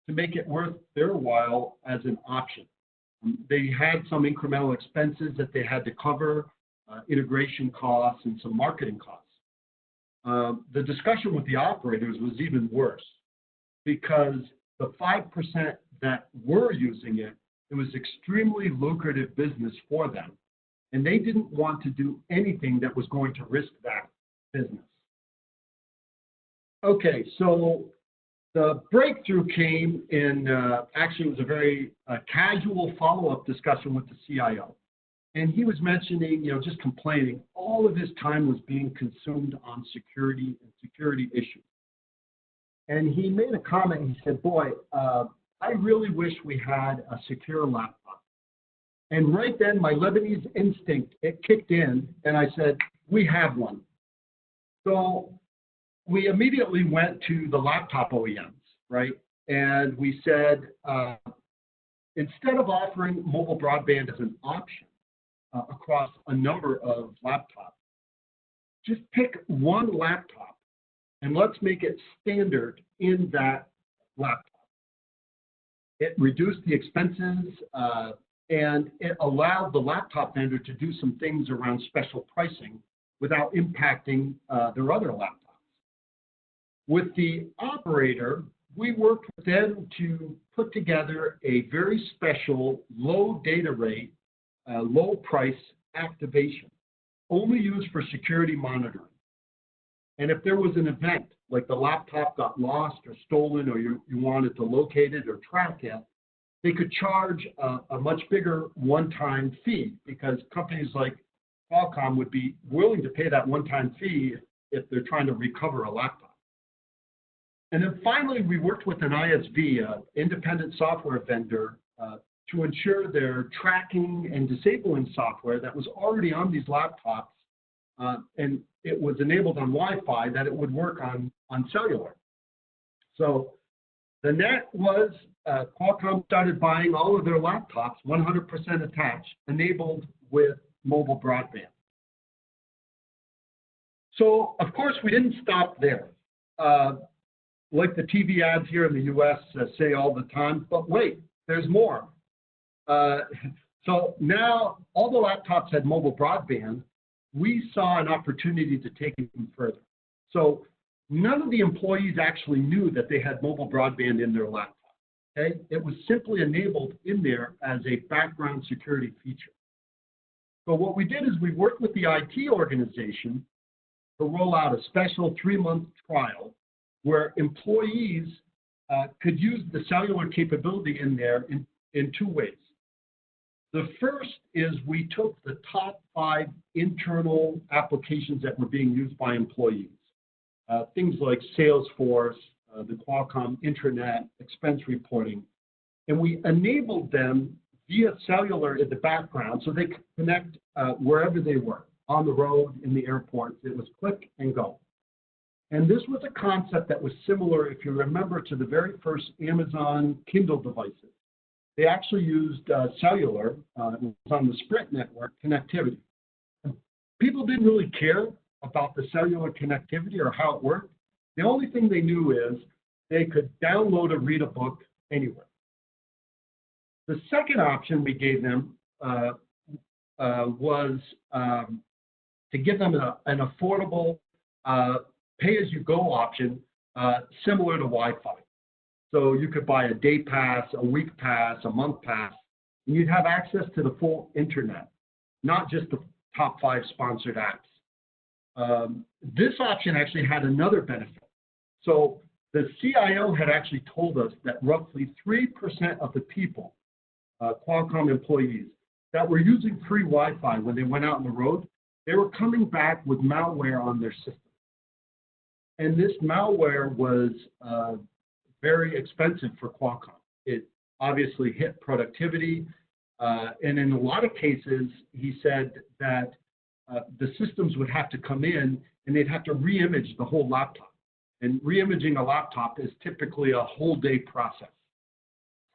to make it worth their while as an option. They had some incremental expenses that they had to cover, integration costs and some marketing costs. The discussion with the operators was even worse because the 5% that were using it, it was extremely lucrative business for them. And they didn't want to do anything that was going to risk that business. Okay, so the breakthrough came in, actually it was a very casual follow-up discussion with the CIO. And he was mentioning, just complaining, all of his time was being consumed on security and security issues. And he made a comment, he said, boy, I really wish we had a secure laptop. And right then, my Lebanese instinct, it kicked in, and I said, we have one. So we immediately went to the laptop OEMs, right? And we said, instead of offering mobile broadband as an option across a number of laptops, just pick one laptop and let's make it standard in that laptop. It reduced the expenses and it allowed the laptop vendor to do some things around special pricing without impacting their other laptops. With the operator, we worked with them to put together a very special low data rate, low price activation, only used for security monitoring. And if there was an event, like the laptop got lost or stolen, or you wanted to locate it or track it, they could charge a much bigger one-time fee, because companies like Qualcomm would be willing to pay that one-time fee if they're trying to recover a laptop. And then finally, we worked with an ISV, independent software vendor, to ensure their tracking and disabling software that was already on these laptops, and it was enabled on Wi-Fi, that it would work on cellular. So the net was Qualcomm started buying all of their laptops, 100% attached, enabled with mobile broadband. So, of course, we didn't stop there. Like the TV ads here in the US say all the time, but wait, there's more. So now all the laptops had mobile broadband. We saw an opportunity to take it even further. So none of the employees actually knew that they had mobile broadband in their laptop. Okay? It was simply enabled in there as a background security feature. So what we did is we worked with the IT organization to roll out a special 3-month trial where employees could use the cellular capability in there in 2 ways. The first is we took the top 5 internal applications that were being used by employees, things like Salesforce, the Qualcomm intranet, expense reporting, and we enabled them via cellular in the background so they could connect wherever they were, on the road, in the airport. It was click and go. And this was a concept that was similar, if you remember, to the very first Amazon Kindle devices. They actually used cellular, it was on the Sprint network, connectivity. People didn't really care about the cellular connectivity or how it worked. The only thing they knew is they could download or read a book anywhere. The second option we gave them was to give them an affordable pay-as-you-go option similar to Wi-Fi. So you could buy a day pass, a week pass, a month pass, and you'd have access to the full internet, not just the top 5 sponsored apps. This option actually had another benefit. So the CIO had actually told us that roughly 3% of the people, Qualcomm employees, that were using free Wi-Fi when they went out on the road, they were coming back with malware on their system. And this malware was very expensive for Qualcomm. It obviously hit productivity. And in a lot of cases, he said that the systems would have to come in and they'd have to re-image the whole laptop. And re-imaging a laptop is typically a whole day process.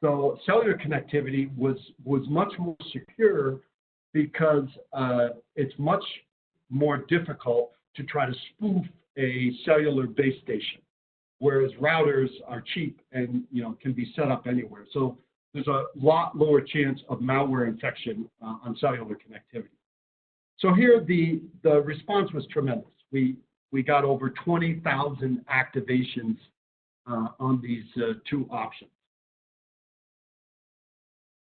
So cellular connectivity was much more secure because it's much more difficult to try to spoof a cellular base station, whereas routers are cheap and can be set up anywhere. So there's a lot lower chance of malware infection on cellular connectivity. So here the response was tremendous. We got over 20,000 activations on these two options.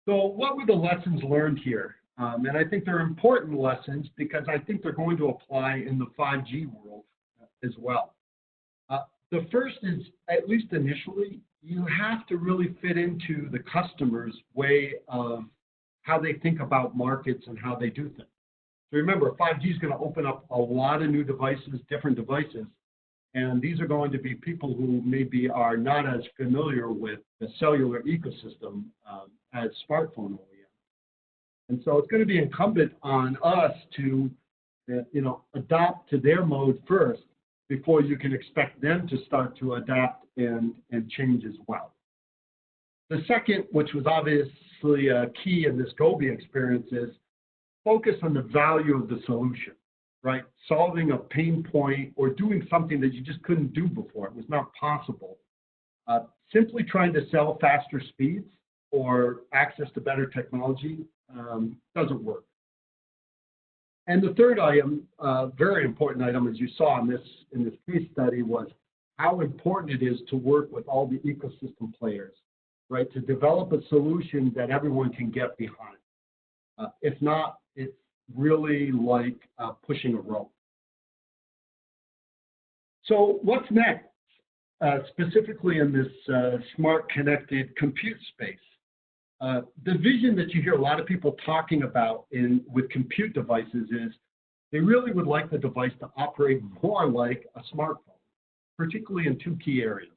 So what were the lessons learned here? And I think they're important lessons because I think they're going to apply in the 5G world as well. The first is, at least initially, you have to really fit into the customer's way of how they think about markets and how they do things. So remember, 5G is going to open up a lot of new devices, different devices, and these are going to be people who maybe are not as familiar with the cellular ecosystem as smartphone OEMs. And so it's going to be incumbent on us to, adopt to their mode first before you can expect them to start to adapt and change as well. The second, which was obviously key in this Gobi experience, is focus on the value of the solution, right? Solving a pain point or doing something that you just couldn't do before. It was not possible. Simply trying to sell faster speeds or access to better technology doesn't work. And the third item, very important item, as you saw in this case study, was how important it is to work with all the ecosystem players, right? To develop a solution that everyone can get behind. If not, it's really like pushing a rope. So what's next, specifically in this smart connected compute space? The vision that you hear a lot of people talking about with compute devices is they really would like the device to operate more like a smartphone, particularly in two key areas.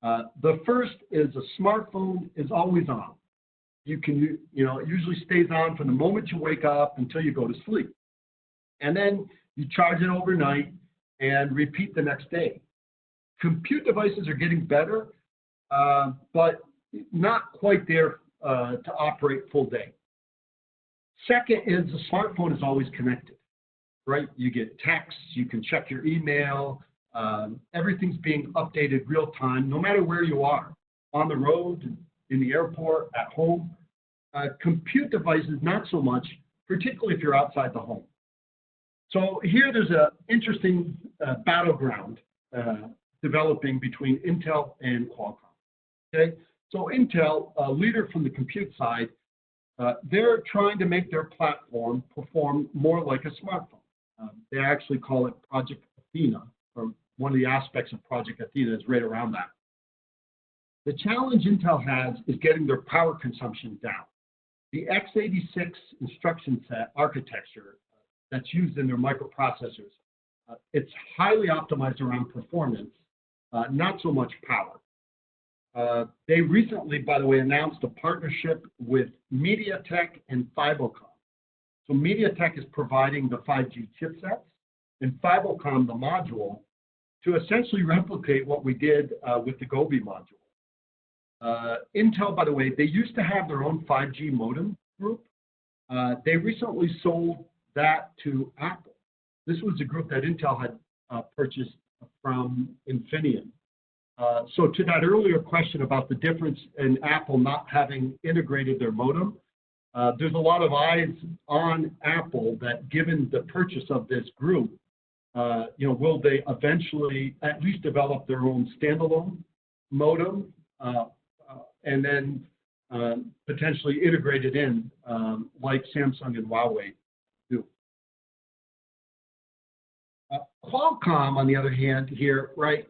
The first is a smartphone is always on. You can, it usually stays on from the moment you wake up until you go to sleep. And then you charge it overnight and repeat the next day. Compute devices are getting better, but not quite there to operate full day. Second is the smartphone is always connected, right? You get texts, you can check your email, everything's being updated real time, no matter where you are, on the road, in the airport, at home. Compute devices, not so much, particularly if you're outside the home. So here there's an interesting battleground developing between Intel and Qualcomm. Okay, so Intel, a leader from the compute side, they're trying to make their platform perform more like a smartphone. They actually call it Project Athena, or one of the aspects of Project Athena is right around that. The challenge Intel has is getting their power consumption down. The x86 instruction set architecture that's used in their microprocessors, it's highly optimized around performance, not so much power. They recently, by the way, announced a partnership with MediaTek and Fibocom. So MediaTek is providing the 5G chipsets and Fibocom the module to essentially replicate what we did with the Gobi module. Intel, by the way, they used to have their own 5G modem group. They recently sold that to Apple. This was a group that Intel had purchased from Infineon. So to that earlier question about the difference in Apple not having integrated their modem, there's a lot of eyes on Apple that given the purchase of this group, will they eventually at least develop their own standalone modem and then potentially integrate it in like Samsung and Huawei do. Qualcomm, on the other hand, here, right,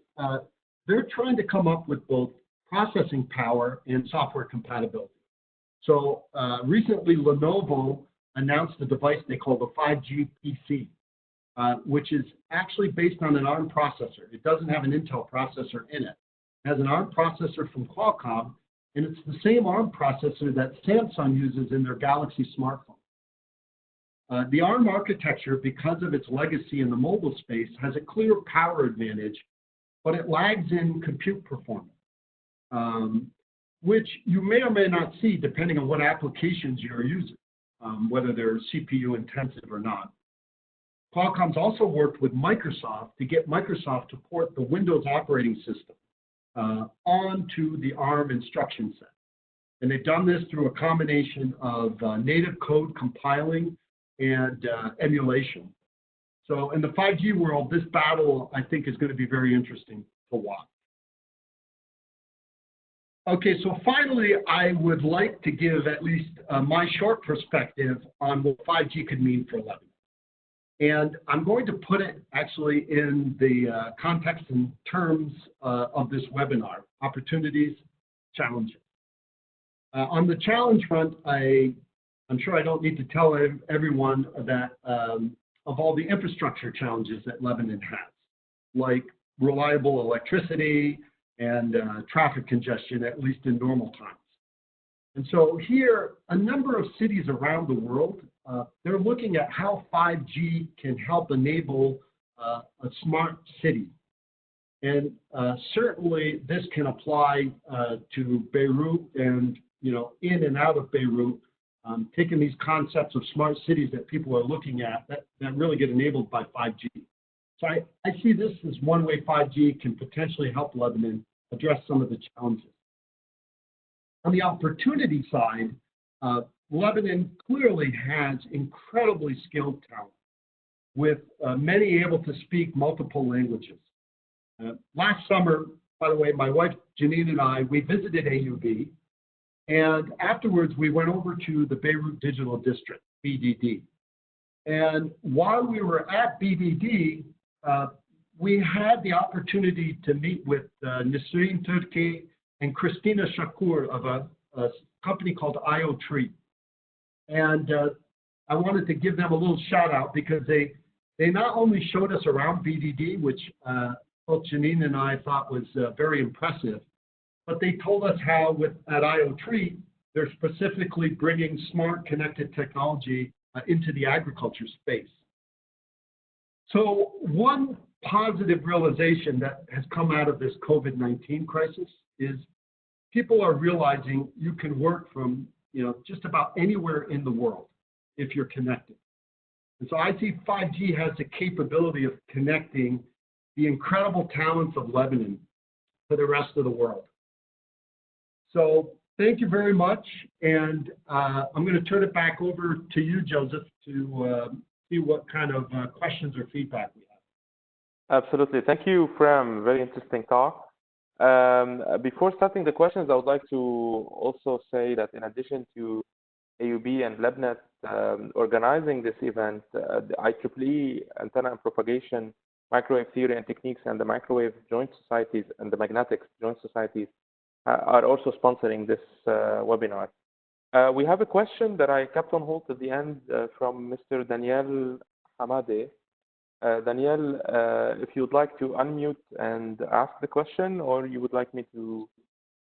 they're trying to come up with both processing power and software compatibility. So recently, Lenovo announced a device they call the 5G PC. which is actually based on an ARM processor. It doesn't have an Intel processor in it. It has an ARM processor from Qualcomm, and it's the same ARM processor that Samsung uses in their Galaxy smartphone. The ARM architecture, because of its legacy in the mobile space, has a clear power advantage, but it lags in compute performance, which you may or may not see depending on what applications you're using, whether they're CPU intensive or not. Qualcomm's also worked with Microsoft to get Microsoft to port the Windows operating system onto the ARM instruction set. And they've done this through a combination of native code compiling and emulation. So in the 5G world, this battle, I think, is going to be very interesting to watch. Okay, so finally, I would like to give at least my short perspective on what 5G could mean for LebNet. And I'm going to put it actually in the context and terms of this webinar, opportunities, challenges. On the challenge front, I'm sure I don't need to tell everyone that of all the infrastructure challenges that Lebanon has, like reliable electricity and traffic congestion, at least in normal times. And so here, a number of cities around the world, they're looking at how 5G can help enable a smart city. And certainly this can apply to Beirut and, in and out of Beirut, taking these concepts of smart cities that people are looking at that really get enabled by 5G. So I see this as one way 5G can potentially help Lebanon address some of the challenges. On the opportunity side, Lebanon clearly has incredibly skilled talent, with many able to speak multiple languages. Last summer, by the way, my wife Janine and I, we visited AUB, and afterwards we went over to the Beirut Digital District, BDD. And while we were at BDD, we had the opportunity to meet with Nisreen Turki and Christina Shakur of a company called IoTree. And I wanted to give them a little shout out because they not only showed us around BDD, which both Janine and I thought was very impressive, but they told us how at IoTree, they're specifically bringing smart connected technology into the agriculture space. So one positive realization that has come out of this COVID-19 crisis is people are realizing you can work from just about anywhere in the world if you're connected. And so I see 5G has the capability of connecting the incredible talents of Lebanon to the rest of the world. So thank you very much. And I'm going to turn it back over to you, Joseph, to see what kind of questions or feedback we have. Absolutely. Thank you, Fram. Very interesting talk. Before starting the questions, I would like to also say that in addition to AUB and LebNet organizing this event, the IEEE Antenna and Propagation, Microwave Theory and Techniques, and the Microwave Joint Societies and the Magnetics Joint Societies are also sponsoring this webinar. We have a question that I kept on hold at the end from Mr. Daniel Hamade. Daniel, if you'd like to unmute and ask the question, or you would like me to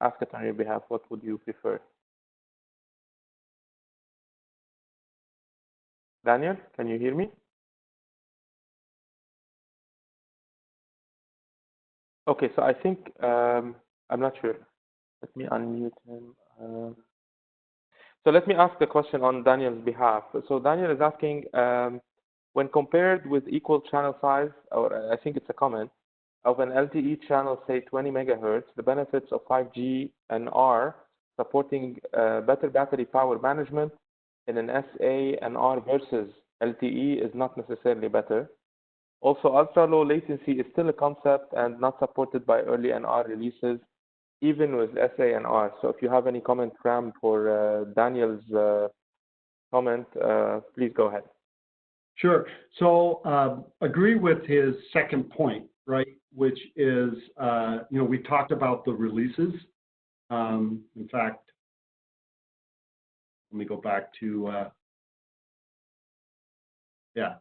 ask it on your behalf, what would you prefer? Daniel, can you hear me? Okay, so I think, I'm not sure. Let me unmute him. So let me ask the question on Daniel's behalf. So Daniel is asking, when compared with equal channel size, or I think it's a comment, of an LTE channel, say 20 megahertz, the benefits of 5G and R supporting better battery power management in an SA and R versus LTE is not necessarily better. Also, ultra-low latency is still a concept and not supported by early NR releases, even with SA and R. So if you have any comment, Fram, for Daniel's comment, please go ahead. Sure. So agree with his second point, right, which is, we talked about the releases. In fact, let me go back to,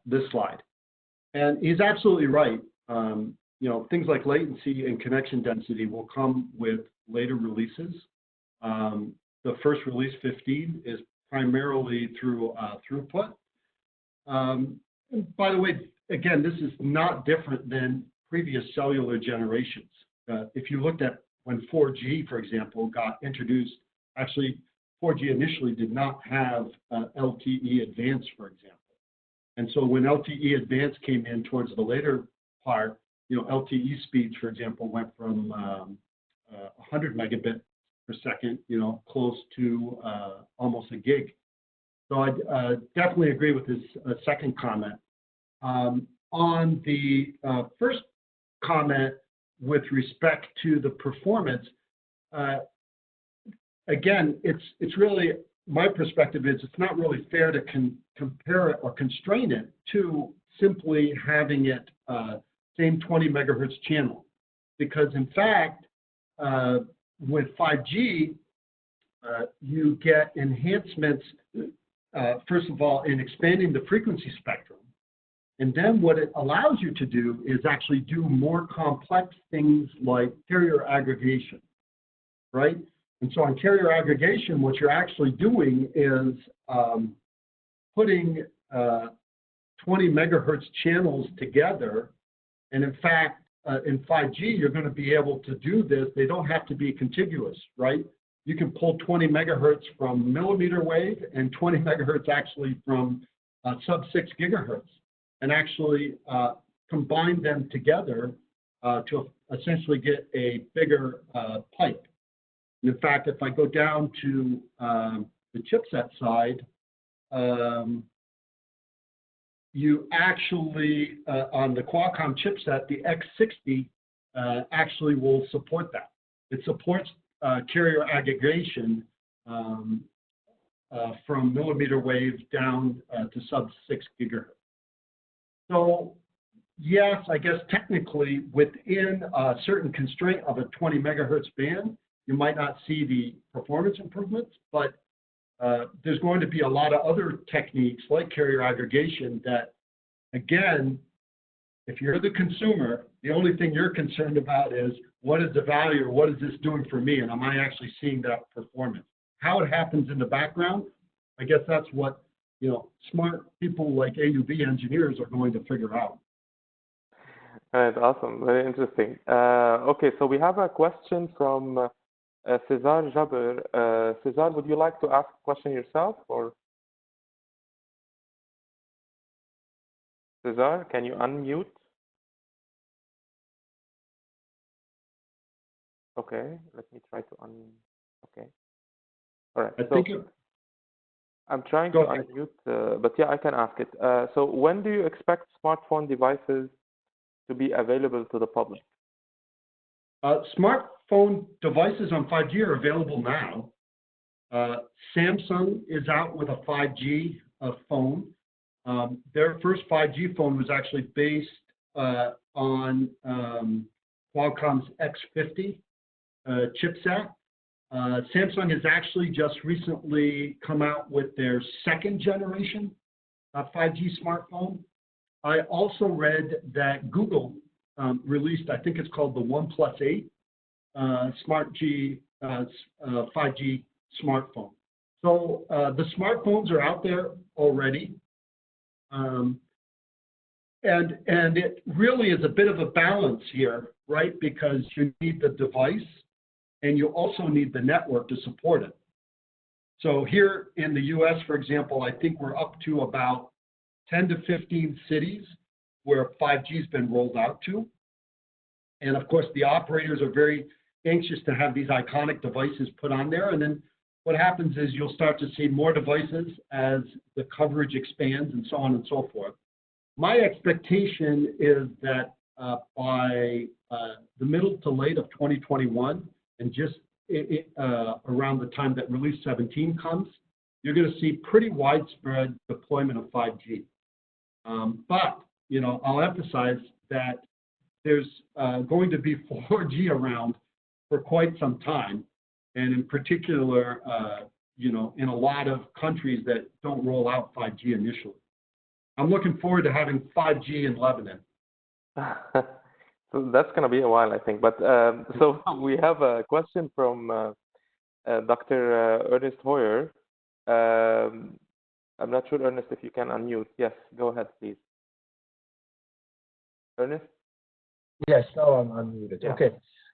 this slide. And he's absolutely right. Things like latency and connection density will come with later releases. The first release, 15, is primarily through Throughput. By the way, again, this is not different than previous cellular generations. If you looked at when 4G, for example, got introduced, actually 4G initially did not have LTE Advanced, for example. And so when LTE Advanced came in towards the later part, LTE speeds, for example, went from 100 megabit per second, close to almost a gig. So I definitely agree with his second comment. On the first comment with respect to the performance, again, it's really, my perspective is it's not really fair to compare it or constrain it to simply having it same 20 megahertz channel. Because in fact, with 5G, you get enhancements, first of all, in expanding the frequency spectrum. And then what it allows you to do is actually do more complex things like carrier aggregation, right? And so on carrier aggregation, what you're actually doing is putting 20 megahertz channels together. And in fact, in 5G, you're going to be able to do this. They don't have to be contiguous, right? You can pull 20 megahertz from millimeter wave and 20 megahertz actually from sub-6 gigahertz, and actually combine them together to essentially get a bigger pipe. And in fact, if I go down to the chipset side, you actually, on the Qualcomm chipset, the X60 actually will support that. It supports carrier aggregation from millimeter wave down to sub-6 gigahertz. So yes, I guess technically within a certain constraint of a 20 megahertz band, you might not see the performance improvements, but there's going to be a lot of other techniques like carrier aggregation that, again, if you're the consumer, the only thing you're concerned about is what is the value or what is this doing for me, and am I actually seeing that performance? How it happens in the background, I guess that's what smart people like AUB engineers are going to figure out. Right, awesome, very interesting. Okay, so we have a question from Cesar Jabber. Cesar, would you like to ask a question yourself, or? Cesar, can you unmute? Okay, let me try to okay. All right. I'm trying to unmute, but yeah, I can ask it. So when do you expect smartphone devices to be available to the public? Smartphone devices on 5G are available now. Samsung is out with a 5G phone. Their first 5G phone was actually based on Qualcomm's X50 chipset. Samsung has actually just recently come out with their second generation 5G smartphone. I also read that Google released, I think it's called the OnePlus 8 5G smartphone. So the smartphones are out there already. And it really is a bit of a balance here, right? Because you need the device and you also need the network to support it. So here in the US, for example, I think we're up to about 10 to 15 cities where 5G has been rolled out to. And of course, the operators are very anxious to have these iconic devices put on there. And then what happens is you'll start to see more devices as the coverage expands and so on and so forth. My expectation is that by the middle to late of 2021, and just around the time that release 17 comes, you're going to see pretty widespread deployment of 5G. But, I'll emphasize that there's going to be 4G around for quite some time. And in particular, in a lot of countries that don't roll out 5G initially. I'm looking forward to having 5G in Lebanon. So that's going to be a while, I think. But so we have a question from Dr. Ernest Hoyer. I'm not sure, Ernest, if you can unmute. Yes, go ahead, please. Ernest? Yes, now I'm unmuted. Yeah. Okay.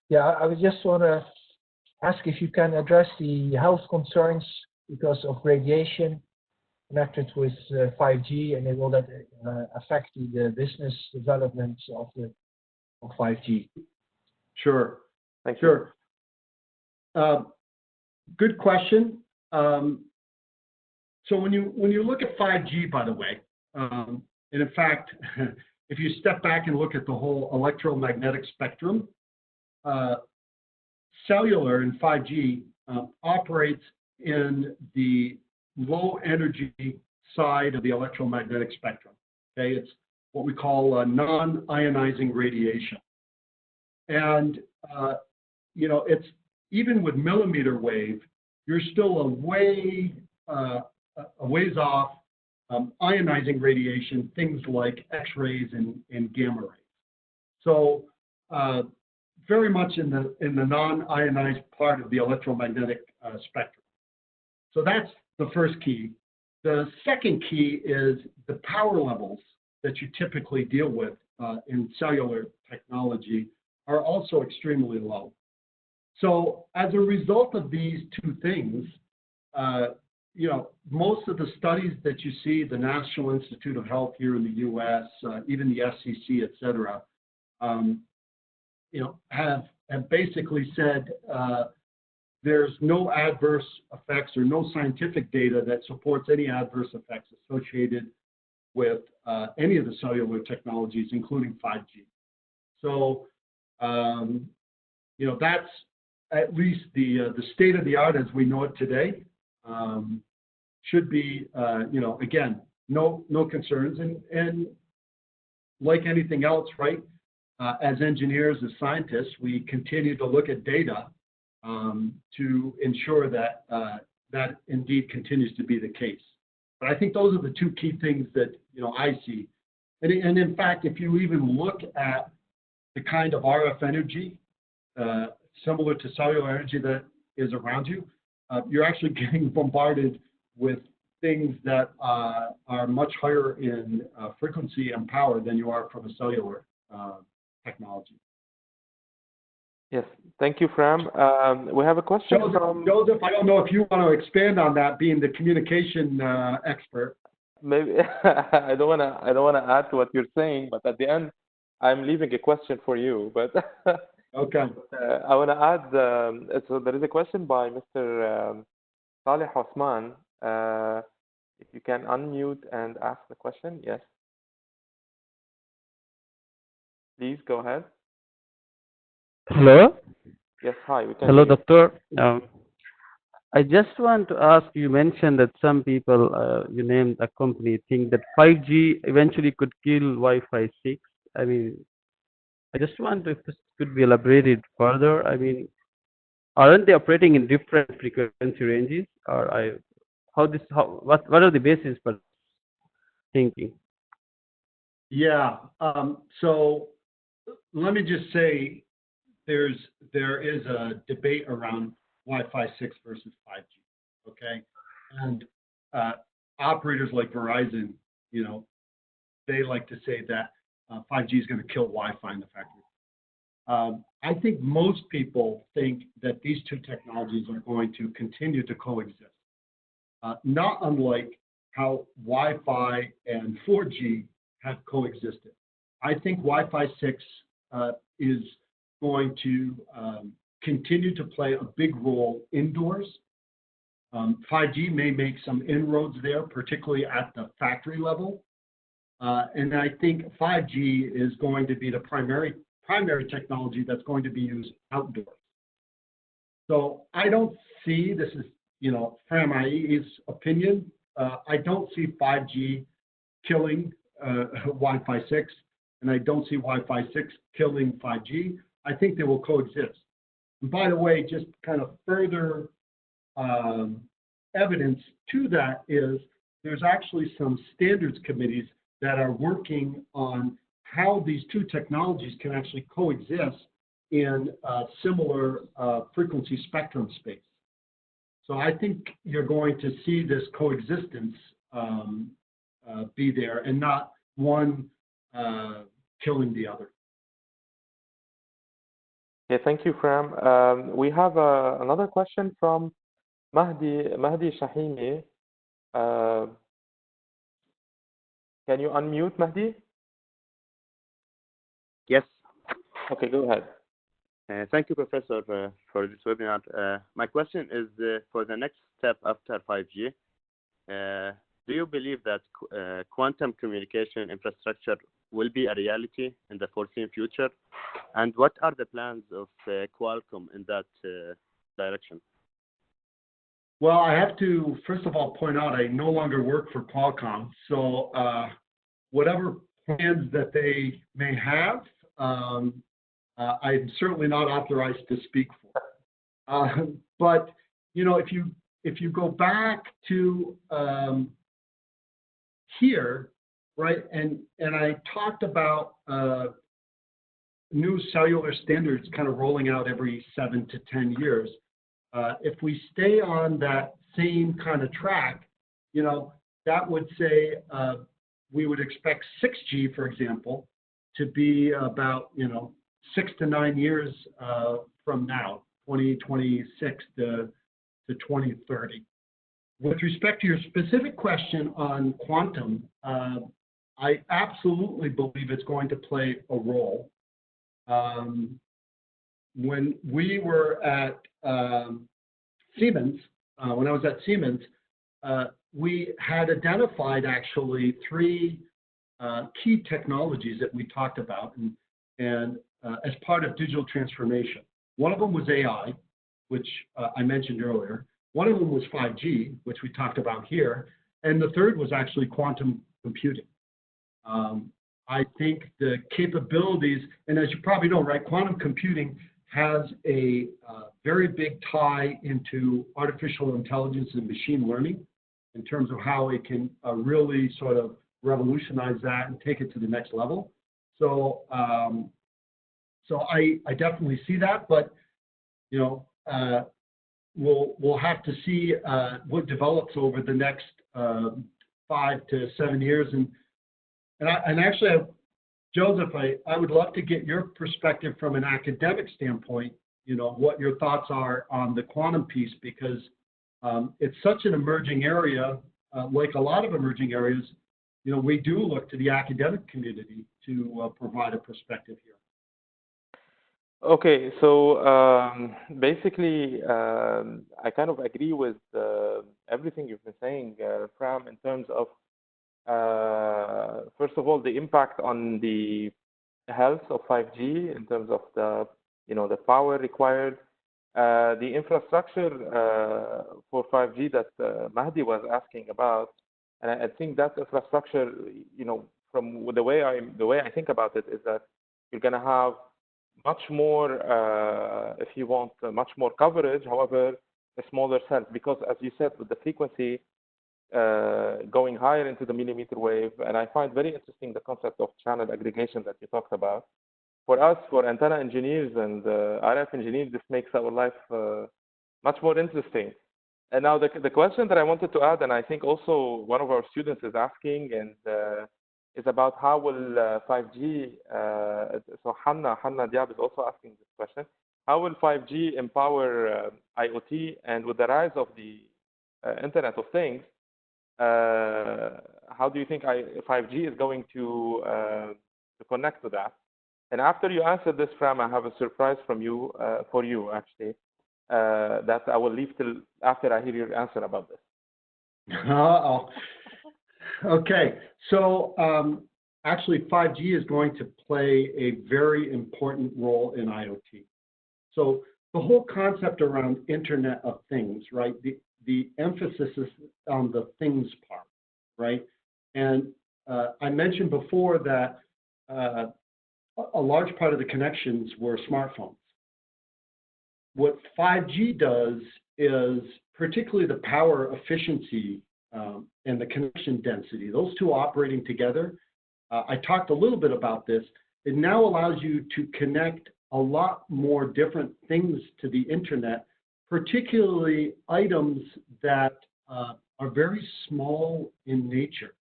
Yeah, I would just want to ask if you can address the health concerns because of radiation connected with 5G, and will that affect the business development of 5G? Sure. Thank you. Sure. Good question. So when you look at 5G, by the way, and in fact, if you step back and look at the whole electromagnetic spectrum, cellular and 5G operates in the low energy side of the electromagnetic spectrum. Okay, it's what we call non-ionizing radiation, and it's even with millimeter wave, you're still a ways off ionizing radiation, things like X-rays and gamma rays. So very much in the non-ionized part of the electromagnetic spectrum. So that's the first key. The second key is the power levels that you typically deal with in cellular technology are also extremely low. So as a result of these two things, most of the studies that you see, the National Institute of Health here in the U.S., even the FCC, et cetera, have basically said there's no adverse effects or no scientific data that supports any adverse effects associated with any of the cellular technologies, including 5G. So, that's at least the state of the art as we know it today. Should be, again, no concerns. And like anything else, right, as engineers, as scientists, we continue to look at data to ensure that that indeed continues to be the case. But I think those are the two key things that, I see. And in fact, if you even look at the kind of RF energy, similar to cellular energy that is around you, you're actually getting bombarded with things that are much higher in frequency and power than you are from a cellular technology. Yes, thank you, Fram. We have a question from Joseph. I don't know if you want to expand on that, being the communication expert. Maybe I don't want to add to what you're saying, but at the end, I'm leaving a question for you. But okay, I want to add. So there is a question by Mr. Saleh Osman. If you can unmute and ask the question, yes. Please go ahead. Hello. Yes, hi. We can Hello, hear doctor. I just want to ask, you mentioned that some people, you named a company, think that 5G eventually could kill Wi-Fi 6. I mean, I just want to, if this could be elaborated further. I mean, aren't they operating in different frequency ranges? Or what are the basis for thinking? Yeah. So let me just say, there is a debate around Wi-Fi 6 versus 5G. Okay, and operators like Verizon, they like to say that 5G is going to kill Wi-Fi in the factory. I think most people think that these two technologies are going to continue to coexist, not unlike how Wi-Fi and 4G have coexisted. I think Wi-Fi 6 is going to continue to play a big role indoors. 5G may make some inroads there, particularly at the factory level. And I think 5G is going to be the primary technology that's going to be used outdoors. So I don't see, this is, Fram Akiki's opinion, I don't see 5G killing Wi-Fi 6, and I don't see Wi-Fi 6 killing 5G. I think they will coexist. And by the way, just kind of further evidence to that is there's actually some standards committees that are working on how these two technologies can actually coexist in a similar frequency spectrum space. So I think you're going to see this coexistence be there and not one killing the other. Okay, thank you, Fram. We have another question from Mahdi Shahimi. Can you unmute, Mahdi? Yes. Okay, go ahead. Thank you, Professor, for this webinar. My question is for the next step after 5G. Do you believe that quantum communication infrastructure will be a reality in the foreseen future? And what are the plans of Qualcomm in that direction? Well, I have to, first of all, point out I no longer work for Qualcomm. So whatever plans that they may have, I'm certainly not authorized to speak for. But, you know, if you go back to here, right, and I talked about new cellular standards kind of rolling out every 7 to 10 years. If we stay on that same kind of track, you know, that would say we would expect 6G, for example, to be about, you know, 6 to 9 years from now, 2026 to 2030. With respect to your specific question on quantum, I absolutely believe it's going to play a role. When we were at Siemens, when I was at Siemens, we had identified actually 3 key technologies that we talked about and as part of digital transformation. One of them was AI, which I mentioned earlier. One of them was 5G, which we talked about here. And the third was actually quantum computing. I think the capabilities, and as you probably know, right, quantum computing has a very big tie into artificial intelligence and machine learning in terms of how it can really sort of revolutionize that and take it to the next level. So, I definitely see that, but you know, we'll have to see what develops over the next 5 to 7 years. And actually, Joseph, I would love to get your perspective from an academic standpoint, you know, what your thoughts are on the quantum piece, because it's such an emerging area, like a lot of emerging areas, you know, we do look to the academic community to provide a perspective here. Okay, so basically, I kind of agree with everything you've been saying, Fram, in terms of, first of all, the impact on the health of 5G in terms of the, you know, the power required, the infrastructure for 5G that Mahdi was asking about, and I think that infrastructure, you know, from the way I think about it is that you're going to have much more, if you want, much more coverage, however, a smaller cells, because as you said, with the frequency going higher into the millimeter wave, and I find very interesting the concept of channel aggregation that you talked about. For us, for antenna engineers and RF engineers, this makes our life much more interesting. And now the question that I wanted to add, and I think also one of our students is asking, and is about how will 5G, so Hanna Diab is also asking this question, how will 5G empower IoT, and with the rise of the Internet of Things, how do you think 5G is going to connect to that? And after you answer this, Fram, I have a surprise from you, for you actually, that I will leave till after I hear your answer about this. Uh-oh. Okay, so actually 5G is going to play a very important role in IoT. So the whole concept around Internet of Things, right? The emphasis is on the things part, right? And I mentioned before that a large part of the connections were smartphones. What 5G does is, particularly the power efficiency and the connection density, those two operating together I talked a little bit about this. It now allows you to connect a lot more different things to the internet, particularly items that are very small in nature.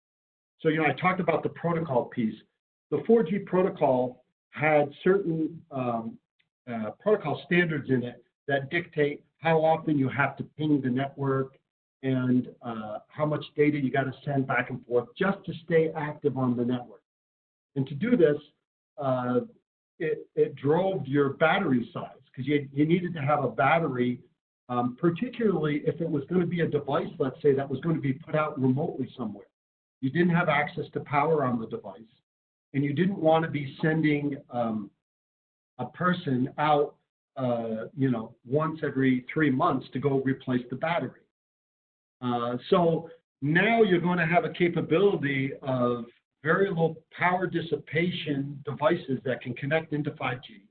So, I talked about the protocol piece. The 4G protocol had certain protocol standards in it that dictate how often you have to ping the network and how much data you got to send back and forth just to stay active on the network. And to do this, it drove your battery size because you needed to have a battery, particularly if it was going to be a device, let's say, that was going to be put out remotely somewhere. You didn't have access to power on the device, and you didn't want to be sending a person out, once every 3 months to go replace the battery. So now you're going to have a capability of very low power dissipation devices that can connect into 5G,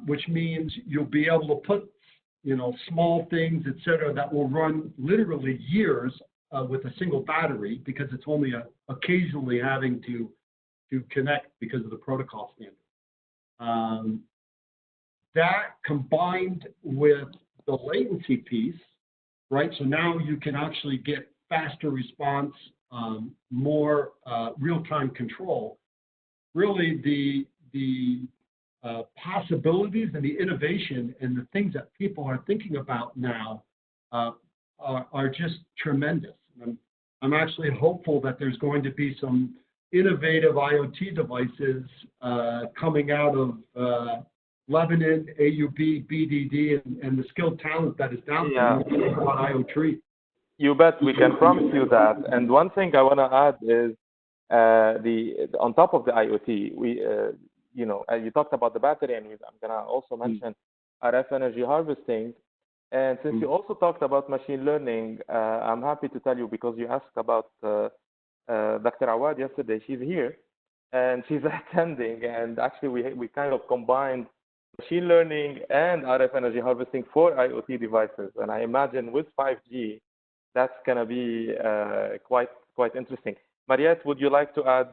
which means you'll be able to put, small things, et cetera, that will run literally years with a single battery because it's only occasionally having to connect because of the protocol standard. That combined with the latency piece, right? So now you can actually get faster response, more real-time control. Really, the possibilities and the innovation and the things that people are thinking about now are just tremendous. I'm actually hopeful that there's going to be some innovative IoT devices coming out of Lebanon, AUB, BDD, and the skilled talent that is down there on IoT. You bet. We can promise you that. And one thing I want to add is on top of the IoT, you talked about the battery, and I'm gonna also mention RF energy harvesting. And since you also talked about machine learning, I'm happy to tell you, because you asked about Dr. Awad yesterday. She's here, and she's attending. And actually, we kind of combined machine learning and RF energy harvesting for IoT devices. And I imagine with 5G, that's going to be quite interesting. Mariette, would you like to add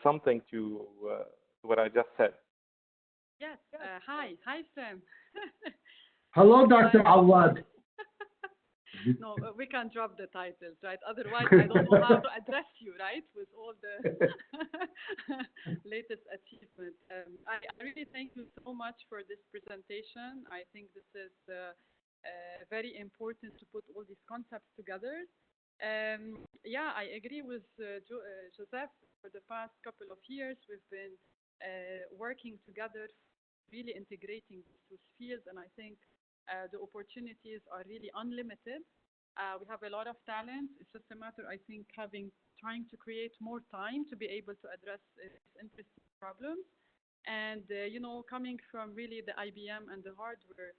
something to what I just said? Yes. Hi, Fram. Hello, Dr. Awad. No, we can't drop the titles, right? Otherwise, I don't know how to address you, right? With all the latest achievements. I really thank you so much for this presentation. I think this is very important to put all these concepts together. Yeah, I agree with Joseph. For the past couple of years, we've been working together, really integrating these fields, and I think the opportunities are really unlimited. We have a lot of talent. It's just a matter, I think, trying to create more time to be able to address these interesting problems. And, coming from really the IBM and the hardware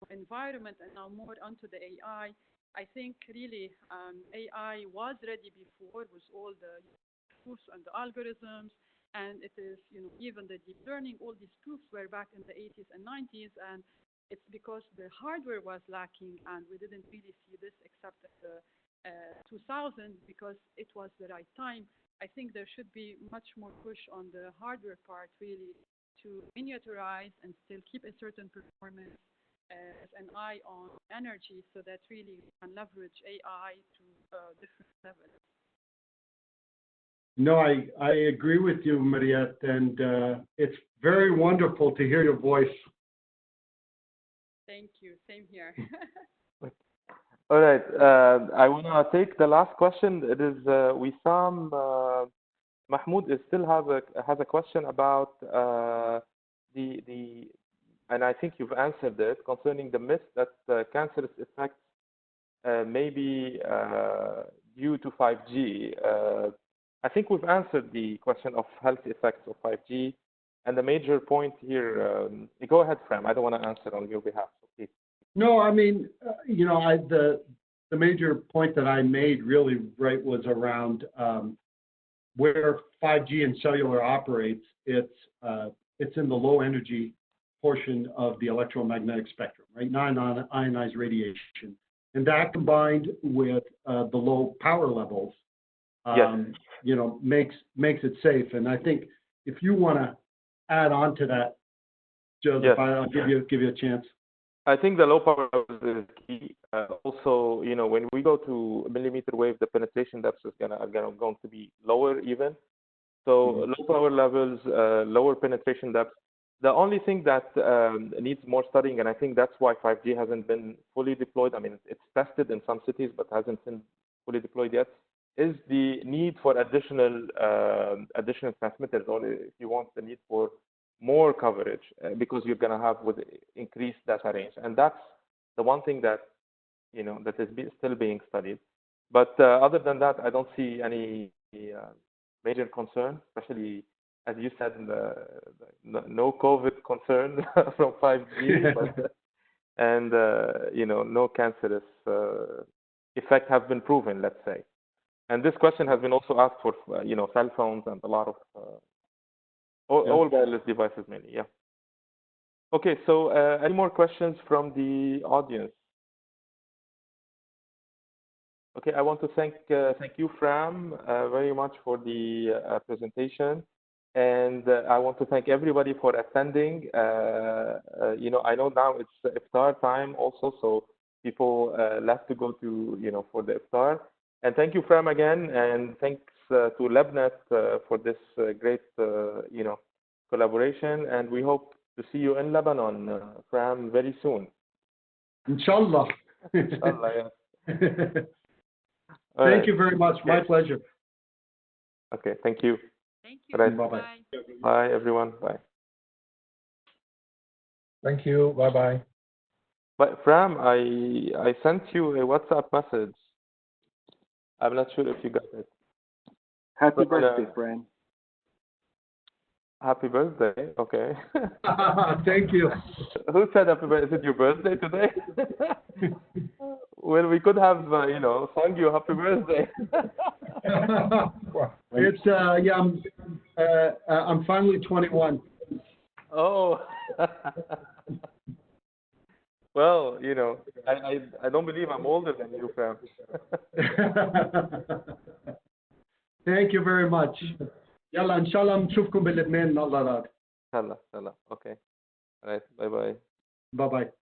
environment and now more onto the AI, I think really AI was ready before with all the proofs and the algorithms. And it is, even the deep learning, all these proofs were back in the 80s and 90s. And it's because the hardware was lacking, and we didn't really see this except at the 2000 because it was the right time. I think there should be much more push on the hardware part, really, to miniaturize and still keep a certain performance as an eye on energy, so that really we can leverage AI to different levels. No, I agree with you, Mariette, and it's very wonderful to hear your voice. Thank you. Same here. All right. I want to take the last question. It is Wissam Mahmoud still has a question about and I think you've answered it, concerning the myth that cancerous effects may be due to 5G. I think we've answered the question of health effects of 5G. And the major point here, go ahead, Fram. I don't want to answer on your behalf. So please. No, I mean, the major point that I made really, right, was around where 5G and cellular operates. It's in the low energy portion of the electromagnetic spectrum, right? Non-ionized radiation. And that combined with the low power levels Yes. you know, makes it safe. And I think if you want to add on to that, Joseph, Yes. I'll give you a chance. I think the low power levels is key. Also, you know, when we go to millimeter wave, the penetration depth is going to be lower even. So low power levels, lower penetration depth. The only thing that needs more studying, and I think that's why 5G hasn't been fully deployed. I mean, it's tested in some cities, but hasn't been fully deployed yet, is the need for additional transmitters, or if you want, the need for more coverage, because you're going to have with increased data range, and that's the one thing that, you know, that is still being studied. But other than that, I don't see any major concern, especially as you said, no COVID concern from 5G, but, and you know, no cancerous effect have been proven, let's say. And this question has been also asked for, you know, cell phones and a lot of all wireless devices mainly. Yeah. Okay. So any more questions from the audience? Okay. I want to thank you, Fram, very much for the presentation. And I want to thank everybody for attending. You know, I know now it's iftar time also, so people left to go to, you know, for the iftar. And thank you, Fram, again, and thanks to LebNet for this great, you know, collaboration. And we hope to see you in Lebanon, Fram, very soon. Inshallah. Inshallah, yeah. Thank you very much. My pleasure. Okay, thank you. Thank you. Right. Bye-bye. Bye, everyone. Bye. Thank you. Bye-bye. But Fram, I sent you a WhatsApp message. I'm not sure if you got it. Happy birthday, Fram. Happy birthday. Okay. Thank you. Who said happy birthday? Is it your birthday today? Well, we could have, you know, sung you happy birthday. It's yeah. I'm finally 21. Oh. Well, you know, I don't believe I'm older than you, Fram. Thank you very much. يلا إن شاء الله نشوفكم بلبنان الله راد. Inshallah. Okay. All right. Bye bye. Bye bye.